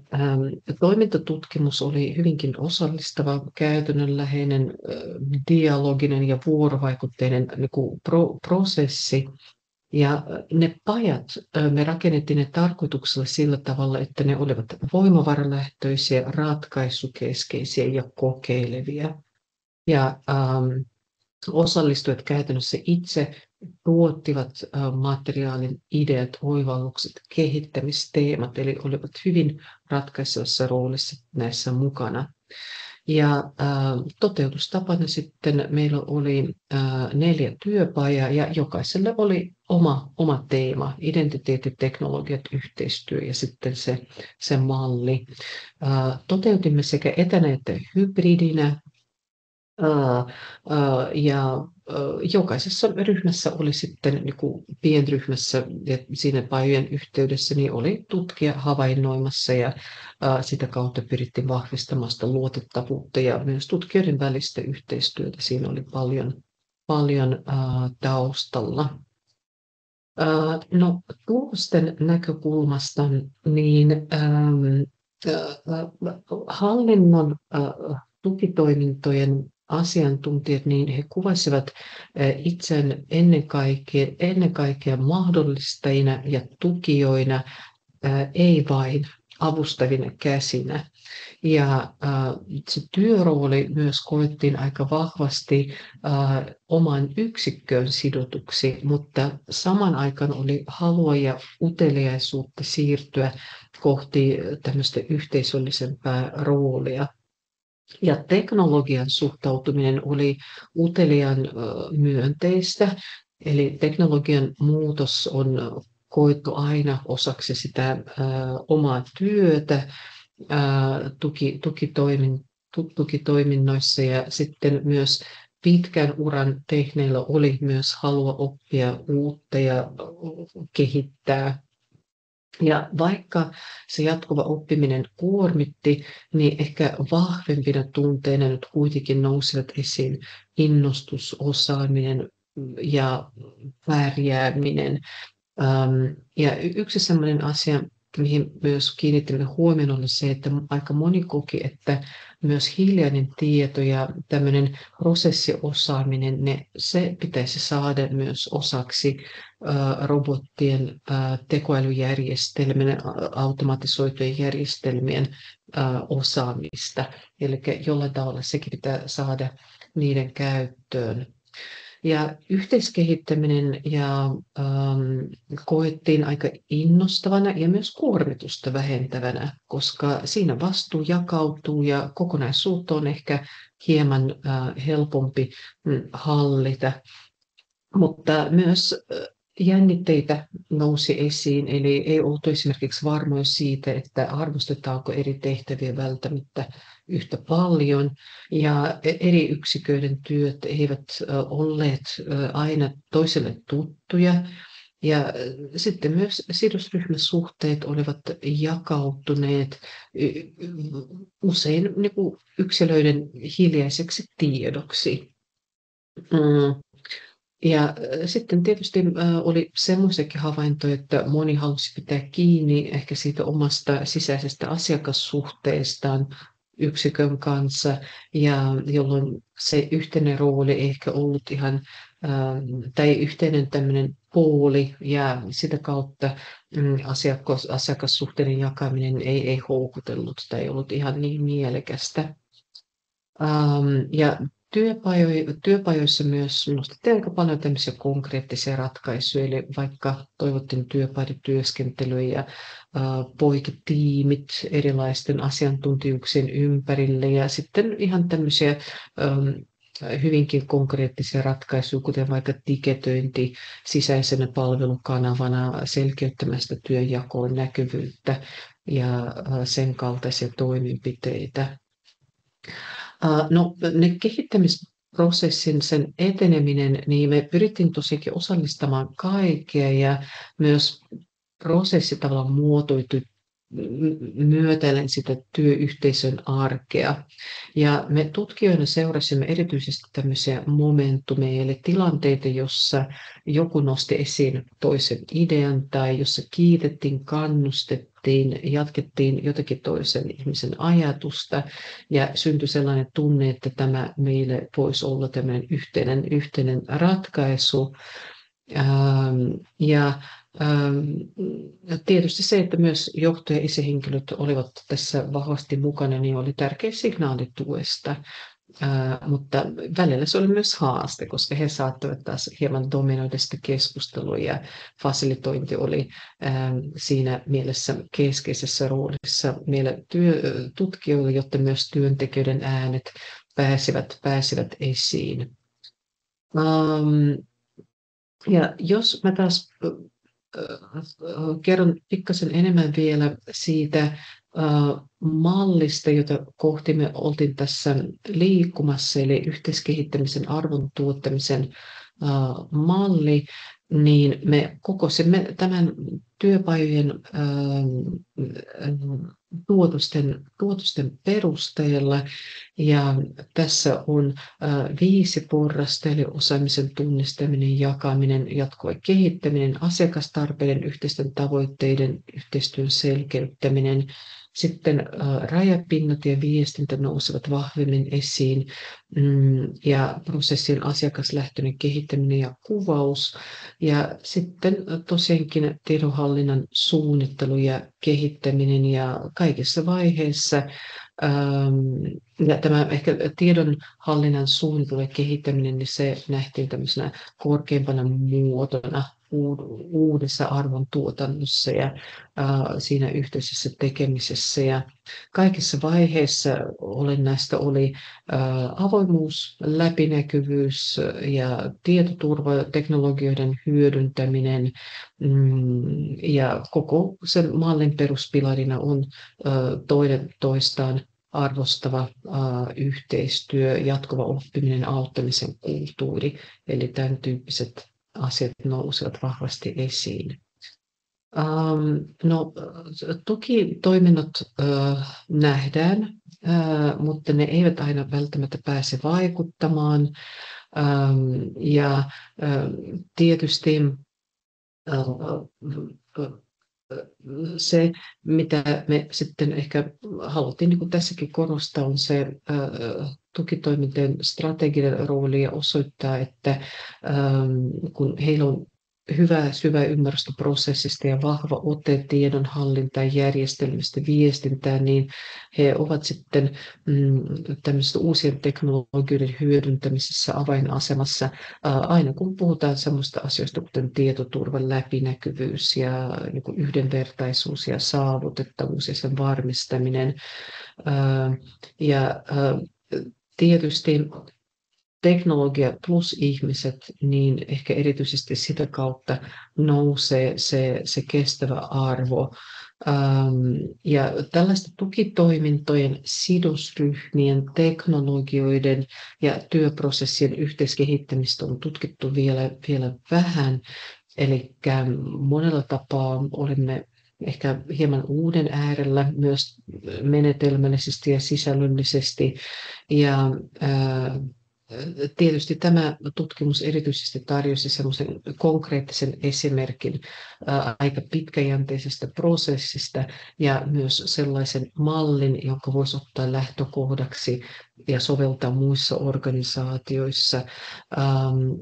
toimintatutkimus oli hyvinkin osallistava, käytännönläheinen, dialoginen ja vuorovaikutteinen prosessi. Ja ne pajat, me rakennettiin ne tarkoituksella sillä tavalla, että ne olivat voimavaralähtöisiä, ratkaisukeskeisiä ja kokeilevia. Ja osallistujat käytännössä itse tuottivat materiaalin ideat, oivallukset, kehittämisteemat, eli olivat hyvin ratkaisevassa roolissa näissä mukana. Ja toteutustapana sitten meillä oli 4 työpajaa ja jokaiselle oli oma teema, identiteetti, teknologiat, yhteistyö ja sitten se malli. Toteutimme sekä etänä että hybridinä ja jokaisessa ryhmässä oli sitten niin kuin pienryhmässä ja siinä pajojen yhteydessä niin oli tutkija havainnoimassa ja sitä kautta pyrittiin vahvistamaan sitä luotettavuutta ja myös tutkijoiden välistä yhteistyötä. Siinä oli paljon taustalla. No, tulosten näkökulmasta niin hallinnon tukitoimintojen asiantuntijat, niin he kuvasivat itseään ennen kaikkea mahdollistajina ja tukijoina, ei vain avustavina käsinä. Ja se työrooli myös koettiin aika vahvasti oman yksikköön sidotuksi, mutta saman aikaan oli halua ja uteliaisuutta siirtyä kohti tämmöistä yhteisöllisempää roolia. Ja teknologian suhtautuminen oli uteliaan myönteistä, eli teknologian muutos on koettu aina osaksi sitä omaa työtä tukitoiminnoissa ja sitten myös pitkän uran tehneillä oli myös halua oppia uutta ja kehittää. Ja vaikka se jatkuva oppiminen kuormitti, niin ehkä vahvempina tunteina nyt kuitenkin nousivat esiin innostus, osaaminen ja pärjääminen. Ja yksi sellainen asia, mihin myös kiinnitimme huomioon, oli se, että aika moni koki, että myös hiljainen tieto ja tämmöinen prosessiosaaminen, se pitäisi saada myös osaksi robottien, tekoälyjärjestelmien, automatisoitujen järjestelmien osaamista. Eli jollain tavalla sekin pitää saada niiden käyttöön. Ja yhteiskehittäminen koettiin aika innostavana ja myös kuormitusta vähentävänä, koska siinä vastuu jakautuu ja kokonaisuutta on ehkä hieman helpompi hallita. Mutta myös jännitteitä nousi esiin, eli ei oltu esimerkiksi varmoja siitä, että arvostetaanko eri tehtäviä välttämättä yhtä paljon, ja eri yksiköiden työt eivät olleet aina toiselle tuttuja, ja sitten myös sidosryhmäsuhteet olivat jakautuneet usein niin kuin yksilöiden hiljaiseksi tiedoksi. Ja sitten tietysti oli semmoisiakin havaintoja, että moni halusi pitää kiinni ehkä siitä omasta sisäisestä asiakassuhteestaan yksikön kanssa, ja jolloin se yhteinen rooli ei ehkä ollut ihan, tai yhteinen tämmöinen pooli, ja sitä kautta asiakassuhteiden jakaminen ei houkutellut tai ei ollut ihan niin mielekästä. Ja työpajoissa myös nostettiin aika paljon tämmöisiä konkreettisia ratkaisuja, eli vaikka toivottiin työpajatyöskentelyä ja poikitiimit erilaisten asiantuntijuuksien ympärille, ja sitten ihan tämmöisiä hyvinkin konkreettisia ratkaisuja, kuten vaikka tiketöinti sisäisenä palvelukanavana, selkeyttämästä työnjakoon näkyvyyttä ja sen kaltaisia toimenpiteitä. No, ne kehittämisprosessin, sen eteneminen, niin me pyrittiin tosiaankin osallistamaan kaikkea, ja myös prosessi tavallaan muotoitui myötäillen sitä työyhteisön arkea. Ja me tutkijoina seurasimme erityisesti tämmöisiä momentumeja, eli tilanteita, jossa joku nosti esiin toisen idean tai jossa kiitettiin, kannustettiin, jatkettiin jotakin toisen ihmisen ajatusta ja syntyi sellainen tunne, että tämä meille voisi olla tämmöinen yhteinen ratkaisu. Ja tietysti se, että myös johtaja- ja esihenkilöt olivat tässä vahvasti mukana, niin oli tärkeä signaali tuesta. Mutta välillä se oli myös haaste, koska he saattoivat taas hieman dominoida sitä keskustelua, ja fasilitointi oli siinä mielessä keskeisessä roolissa meillä tutkijoilla, jotta myös työntekijöiden äänet pääsivät esiin. Ja jos mä taas kerron pikkasen enemmän vielä siitä mallista, jota kohti me oltiin tässä liikkumassa, eli yhteiskehittämisen arvon tuottamisen malli, niin me kokosimme tämän työpajojen tuotosten perusteella, ja tässä on 5 porrasta, eli osaamisen tunnistaminen, jakaminen, jatkuva kehittäminen, asiakastarpeiden, yhteisten tavoitteiden, yhteistyön selkeyttäminen. Sitten rajapinnat ja viestintä nousevat vahvemmin esiin, ja prosessin asiakaslähtöinen kehittäminen ja kuvaus. Ja sitten tosiaankin tiedonhallinnan suunnittelu ja kehittäminen, ja kaikissa vaiheissa. Ja tämä ehkä tiedonhallinnan suunnittelu ja kehittäminen, niin se nähtiin tämmöisenä korkeimpana muotona uudessa arvontuotannossa ja siinä yhteisessä tekemisessä. Ja kaikissa vaiheissa olennaista oli avoimuus, läpinäkyvyys ja tietoturva, teknologioiden hyödyntäminen, ja koko sen mallin peruspilarina on toinen toistaan arvostava yhteistyö, jatkuva oppiminen, auttamisen kulttuuri, eli tämän tyyppiset asiat nousevat vahvasti esiin. No, tukitoiminnot nähdään, mutta ne eivät aina välttämättä pääse vaikuttamaan, ja tietysti se, mitä me sitten ehkä haluttiin niin kuin tässäkin korostaa, on se tukitoimintojen strateginen rooli ja osoittaa, että kun heillä on hyvää syvää ymmärrystä prosessista ja vahva ote tiedonhallintaan, järjestelmistä, viestintään, niin he ovat sitten tämmöisten uusien teknologioiden hyödyntämisessä avainasemassa aina kun puhutaan semmoista asioista kuten tietoturvan läpinäkyvyys ja niin kuin yhdenvertaisuus ja saavutettavuus ja sen varmistaminen. Ja tietysti teknologia plus ihmiset, niin ehkä erityisesti sitä kautta nousee se kestävä arvo. Ja tällaista tukitoimintojen, sidosryhmien, teknologioiden ja työprosessien yhteiskehittämistä on tutkittu vielä vähän. Eli monella tapaa olemme ehkä hieman uuden äärellä myös menetelmällisesti ja sisällöllisesti. Ja tietysti tämä tutkimus erityisesti tarjosi semmoisen konkreettisen esimerkin aika pitkäjänteisestä prosessista ja myös sellaisen mallin, jonka voisi ottaa lähtökohdaksi ja soveltaa muissa organisaatioissa.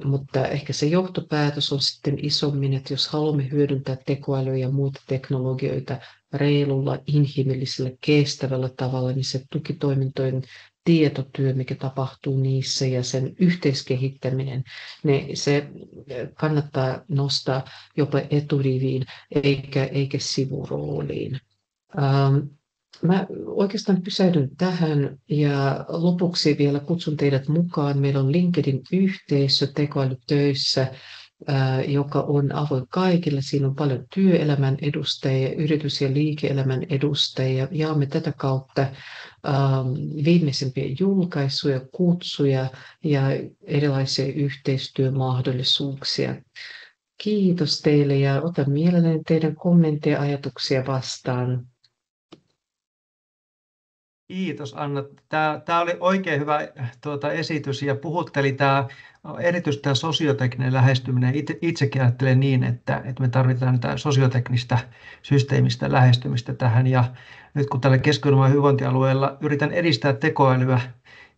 Mutta ehkä se johtopäätös on sitten isommin, että jos haluamme hyödyntää tekoälyä ja muita teknologioita reilulla, inhimillisellä, kestävällä tavalla, niin se tukitoimintojen tietotyö, mikä tapahtuu niissä ja sen yhteiskehittäminen, niin se kannattaa nostaa jopa eturiviin eikä sivurooliin. Mä oikeastaan pysähdyn tähän ja lopuksi vielä kutsun teidät mukaan. Meillä on LinkedIn-yhteisö tekoälytöissä, joka on avoin kaikille. Siinä on paljon työelämän edustajia, yritys- ja liike-elämän edustajia. Jaamme tätä kautta viimeisimpiä julkaisuja, kutsuja ja erilaisia yhteistyömahdollisuuksia. Kiitos teille ja otan mielelläni teidän kommentteja ja ajatuksia vastaan. Kiitos Anna. Tämä oli oikein hyvä esitys ja puhutteli erityisesti tämä sosiotekninen lähestyminen. Itsekin ajattelen niin, että me tarvitaan tämä sosioteknistä systeemistä lähestymistä tähän. Ja nyt kun tällä Keski-Uudenmaan hyvinvointialueella yritän edistää tekoälyä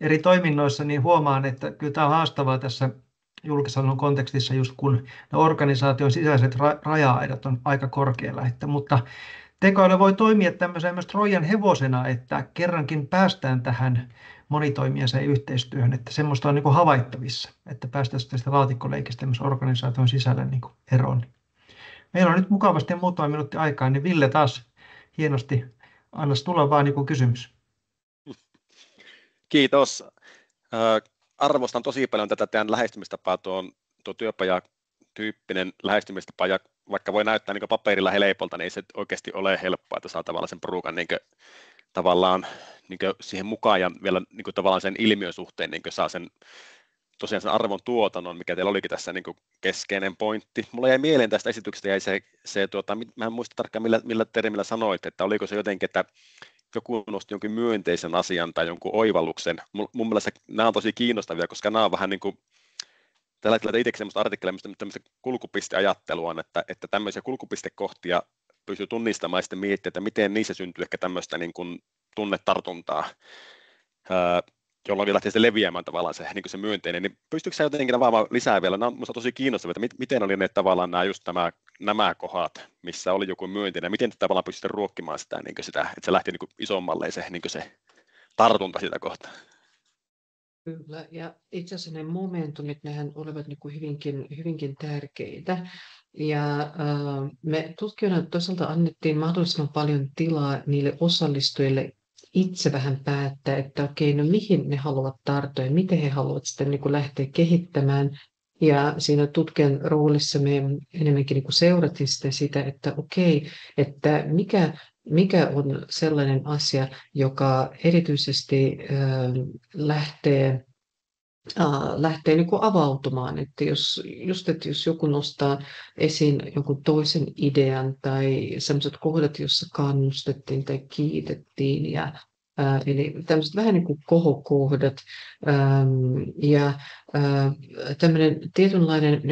eri toiminnoissa, niin huomaan, että kyllä tämä on haastavaa tässä julkishallinnon kontekstissa, just kun organisaation sisäiset raja-aidat on aika korkealla. Mutta tekoäly voi toimia tämmöisenä myös Trojan hevosena, että kerrankin päästään tähän monitoimijaiseen yhteistyöhön, että semmoista on niin kuin havaittavissa, että päästäisiin tästä laatikkoleikistä myös organisaation sisällä niin kuin eroon. Meillä on nyt mukavasti muutama minuutti aikaa, niin Ville taas hienosti annas tulla vaan niin kysymys. Kiitos. Arvostan tosi paljon tätä teidän lähestymistapaa, tuo työpajatyyppinen lähestymistapa, ja vaikka voi näyttää niin paperilla helpolta, niin ei se oikeasti ole helppoa, että saa tavallaan sen porukan tavallaan siihen mukaan ja vielä tavallaan sen ilmiön suhteen saa sen tosiaan sen arvon tuotannon, mikä teillä olikin tässä keskeinen pointti. Mulla jäi mieleen tästä esityksestä mä en muista tarkkaan millä termillä sanoit, että oliko se jotenkin, että joku nosti jonkin myönteisen asian tai jonkun oivalluksen. Mun mielestä nämä on tosi kiinnostavia, koska nämä on vähän niin kuin tällä hetkellä itsekin sellaista artikkeleja, tämmöistä kulkupisteajattelua, että tämmöisiä kulkupistekohtia pystyy tunnistamaan ja sitten miettimään, että miten niissä syntyy ehkä tämmöistä niin kuin tunnetartuntaa, jolloin vielä lähtee leviämään tavallaan se myönteinen. Niin pystyykö sä jotenkin avaamaan lisää vielä? Nämä on minusta tosi kiinnostavia, että miten oli ne tavallaan nämä kohdat, missä oli joku myönteinen, miten te tavallaan pystytte ruokkimaan sitä, että se lähti isommalle se tartunta sitä kohtaa? Kyllä, ja itse asiassa ne momentumit, nehän olivat hyvinkin tärkeitä. Ja me tutkijoina toisaalta annettiin mahdollisimman paljon tilaa niille osallistujille itse vähän päättää, että okei, no mihin ne haluavat tarttua ja miten he haluavat sitten lähteä kehittämään. Ja siinä tutkijan roolissa me enemmänkin seurattiin sitä, että okei, että mikä on sellainen asia, joka erityisesti lähtee avautumaan, että jos joku nostaa esiin jonkun toisen idean tai sellaiset kohdat, joissa kannustettiin tai kiitettiin, eli tämmöiset vähän niin kuin kohokohdat ja tämmöinen tietynlainen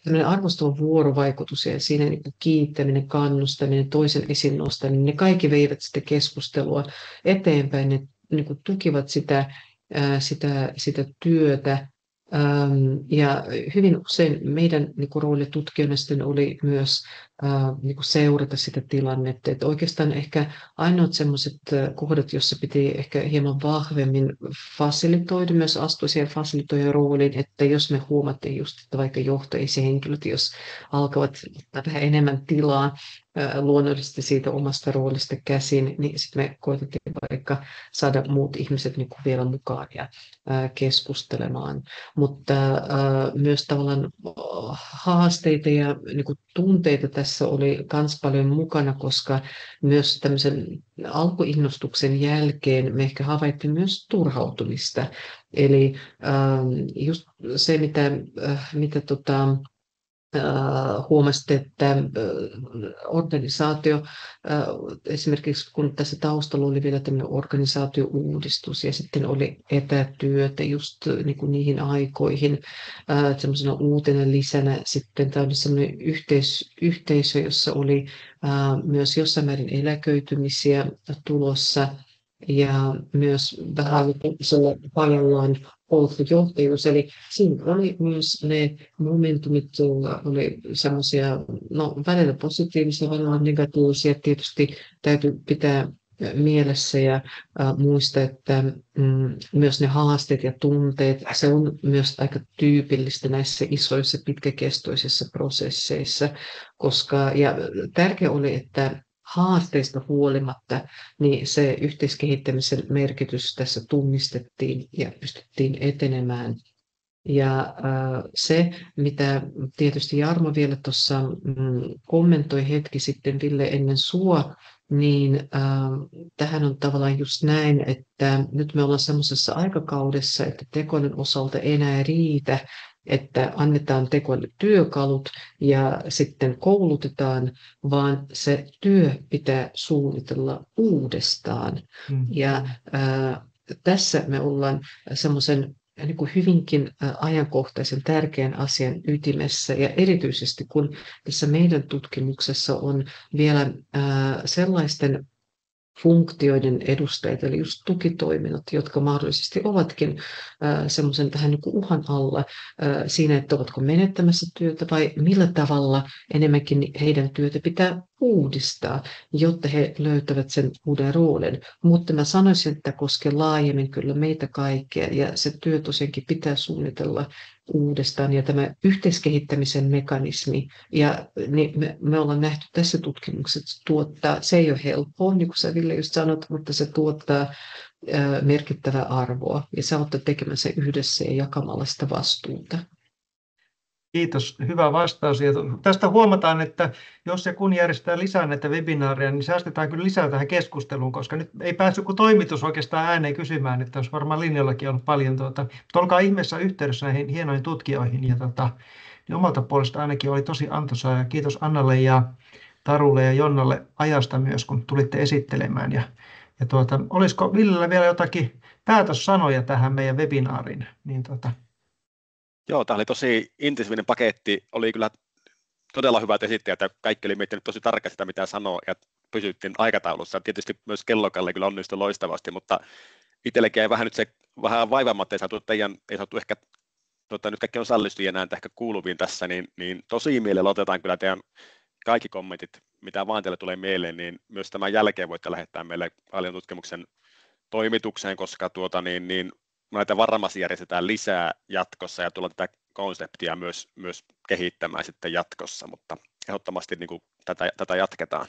tämmöinen arvostava vuorovaikutus ja siinä kiittäminen, kannustaminen, toisen esiin nostaminen, ne kaikki veivät sitä keskustelua eteenpäin, ne tukivat sitä työtä. Ja hyvin usein meidän rooli tutkijoina sitten oli myös seurata sitä tilannetta. Että oikeastaan ehkä ainoat sellaiset kohdat, joissa piti ehkä hieman vahvemmin fasilitoida, myös astua siihen fasilitoijan rooliin, että jos me huomattiin just, että vaikka johtoesihenkilöt, jos alkavat vähän enemmän tilaa luonnollisesti siitä omasta roolista käsin, niin sitten me koitettiin vaikka saada muut ihmiset niin kuin vielä mukaan ja keskustelemaan. Mutta myös tavallaan haasteita ja niin kuin tunteita tässä oli myös paljon mukana, koska myös tämmöisen alkuinnostuksen jälkeen me ehkä havaittiin myös turhautumista. Eli just se, mitä huomasitte, että organisaatio, esimerkiksi kun tässä taustalla oli vielä tämmöinen organisaatio-uudistus ja sitten oli etätyötä just niin kuin niihin aikoihin, semmoisena uutena lisänä sitten tämä oli semmoinen yhteisö, jossa oli myös jossain määrin eläköitymisiä tulossa ja myös vähän pajallaan johtajuus, eli siinä oli myös ne momentumit, oli semmoisia, no välillä positiivisia, välillä negatiivisia, tietysti täytyy pitää mielessä ja muistaa, että myös ne haasteet ja tunteet, se on myös aika tyypillistä näissä isoissa pitkäkestoisissa prosesseissa, koska ja tärkeää oli, että haasteista huolimatta, niin se yhteiskehittämisen merkitys tässä tunnistettiin ja pystyttiin etenemään. Ja se, mitä tietysti Jarmo vielä tuossa kommentoi hetki sitten Ville ennen sua, niin tähän on tavallaan just näin, että nyt me ollaan semmoisessa aikakaudessa, että tekoälyn osalta enää riitä, että annetaan tekoäly työkalut ja sitten koulutetaan, vaan se työ pitää suunnitella uudestaan. Ja tässä me ollaan semmoisen niin kuin hyvinkin ajankohtaisen tärkeän asian ytimessä ja erityisesti kun tässä meidän tutkimuksessa on vielä sellaisten funktioiden edustajat, eli just tukitoiminnot, jotka mahdollisesti ovatkin semmoisen vähän niin kuin uhan alla siinä, että ovatko menettämässä työtä vai millä tavalla enemmänkin heidän työtä pitää uudistaa, jotta he löytävät sen uuden roolin. Mutta mä sanoisin, että tämä koskee laajemmin kyllä meitä kaikkia ja se työ tosiaankin pitää suunnitella uudestaan ja tämä yhteiskehittämisen mekanismi ja niin me ollaan nähty tässä tutkimuksessa tuottaa, se ei ole helppoa, niin kuin sä Ville just sanot, mutta se tuottaa merkittävää arvoa ja sä olette tekemään se yhdessä ja jakamalla sitä vastuuta. Kiitos, hyvä vastaus. Ja tästä huomataan, että jos ja kun järjestetään lisää näitä webinaareja, niin säästetään kyllä lisää tähän keskusteluun, koska nyt ei päässyt kuin toimitus oikeastaan ääneen kysymään, että olisi varmaan linjallakin ollut paljon. Mutta olkaa ihmeessä yhteydessä näihin hienoihin tutkijoihin. Ja niin omalta puolesta ainakin oli tosi antoisaa. Ja kiitos Annalle ja Tarulle ja Jonnalle ajasta myös, kun tulitte esittelemään. Ja olisiko Villellä vielä jotakin päätössanoja tähän meidän webinaariin? Niin Joo, tämä oli tosi intensiivinen paketti. Oli kyllä todella hyvät esittäjät ja kaikki oli miettinyt tosi tarkasti sitä, mitä sanoo ja pysyttiin aikataulussa. Tietysti myös kellokalle kyllä onnistui loistavasti, mutta itsellekin jäi vähän nyt se vähän vaivamatta, ei saatu ehkä nyt kaikki osallistujia enää ehkä kuuluviin tässä, niin tosi mielellä otetaan kyllä teidän kaikki kommentit, mitä vaan teille tulee mieleen, niin myös tämän jälkeen voitte lähettää meille paljon tutkimuksen toimitukseen, koska näitä varmasti järjestetään lisää jatkossa ja tullaan tätä konseptia myös kehittämään sitten jatkossa, mutta ehdottomasti niin kuin tätä jatketaan.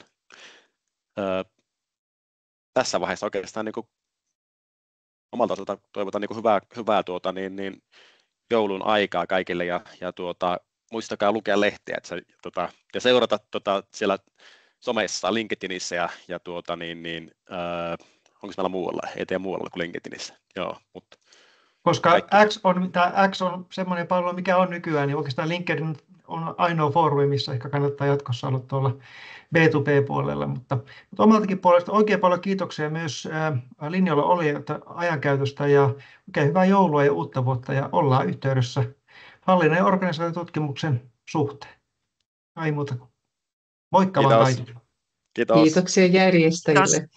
Tässä vaiheessa oikeastaan niin kuin omalta osalta toivotan niin kuin hyvää joulun aikaa kaikille ja muistakaa lukea lehtiä ja seurata siellä somessa, LinkedInissä ja onko meillä muualla? Ei tee muualla kuin LinkedInissä. Joo, mutta koska X on semmoinen palvelu, mikä on nykyään, niin oikeastaan LinkedIn on ainoa foorumi, missä ehkä kannattaa jatkossa olla tuolla B2B-puolella. Mutta omaltakin puolesta oikein paljon kiitoksia myös linjalla olijoilta ajankäytöstä ja oikein hyvää joulua ja uutta vuotta ja ollaan yhteydessä hallinnan ja organisaatiotutkimuksen suhteen. Ai muuta kuin moikka vaan kaikille. Kiitos. Kiitoksia järjestäjille. Kiitos.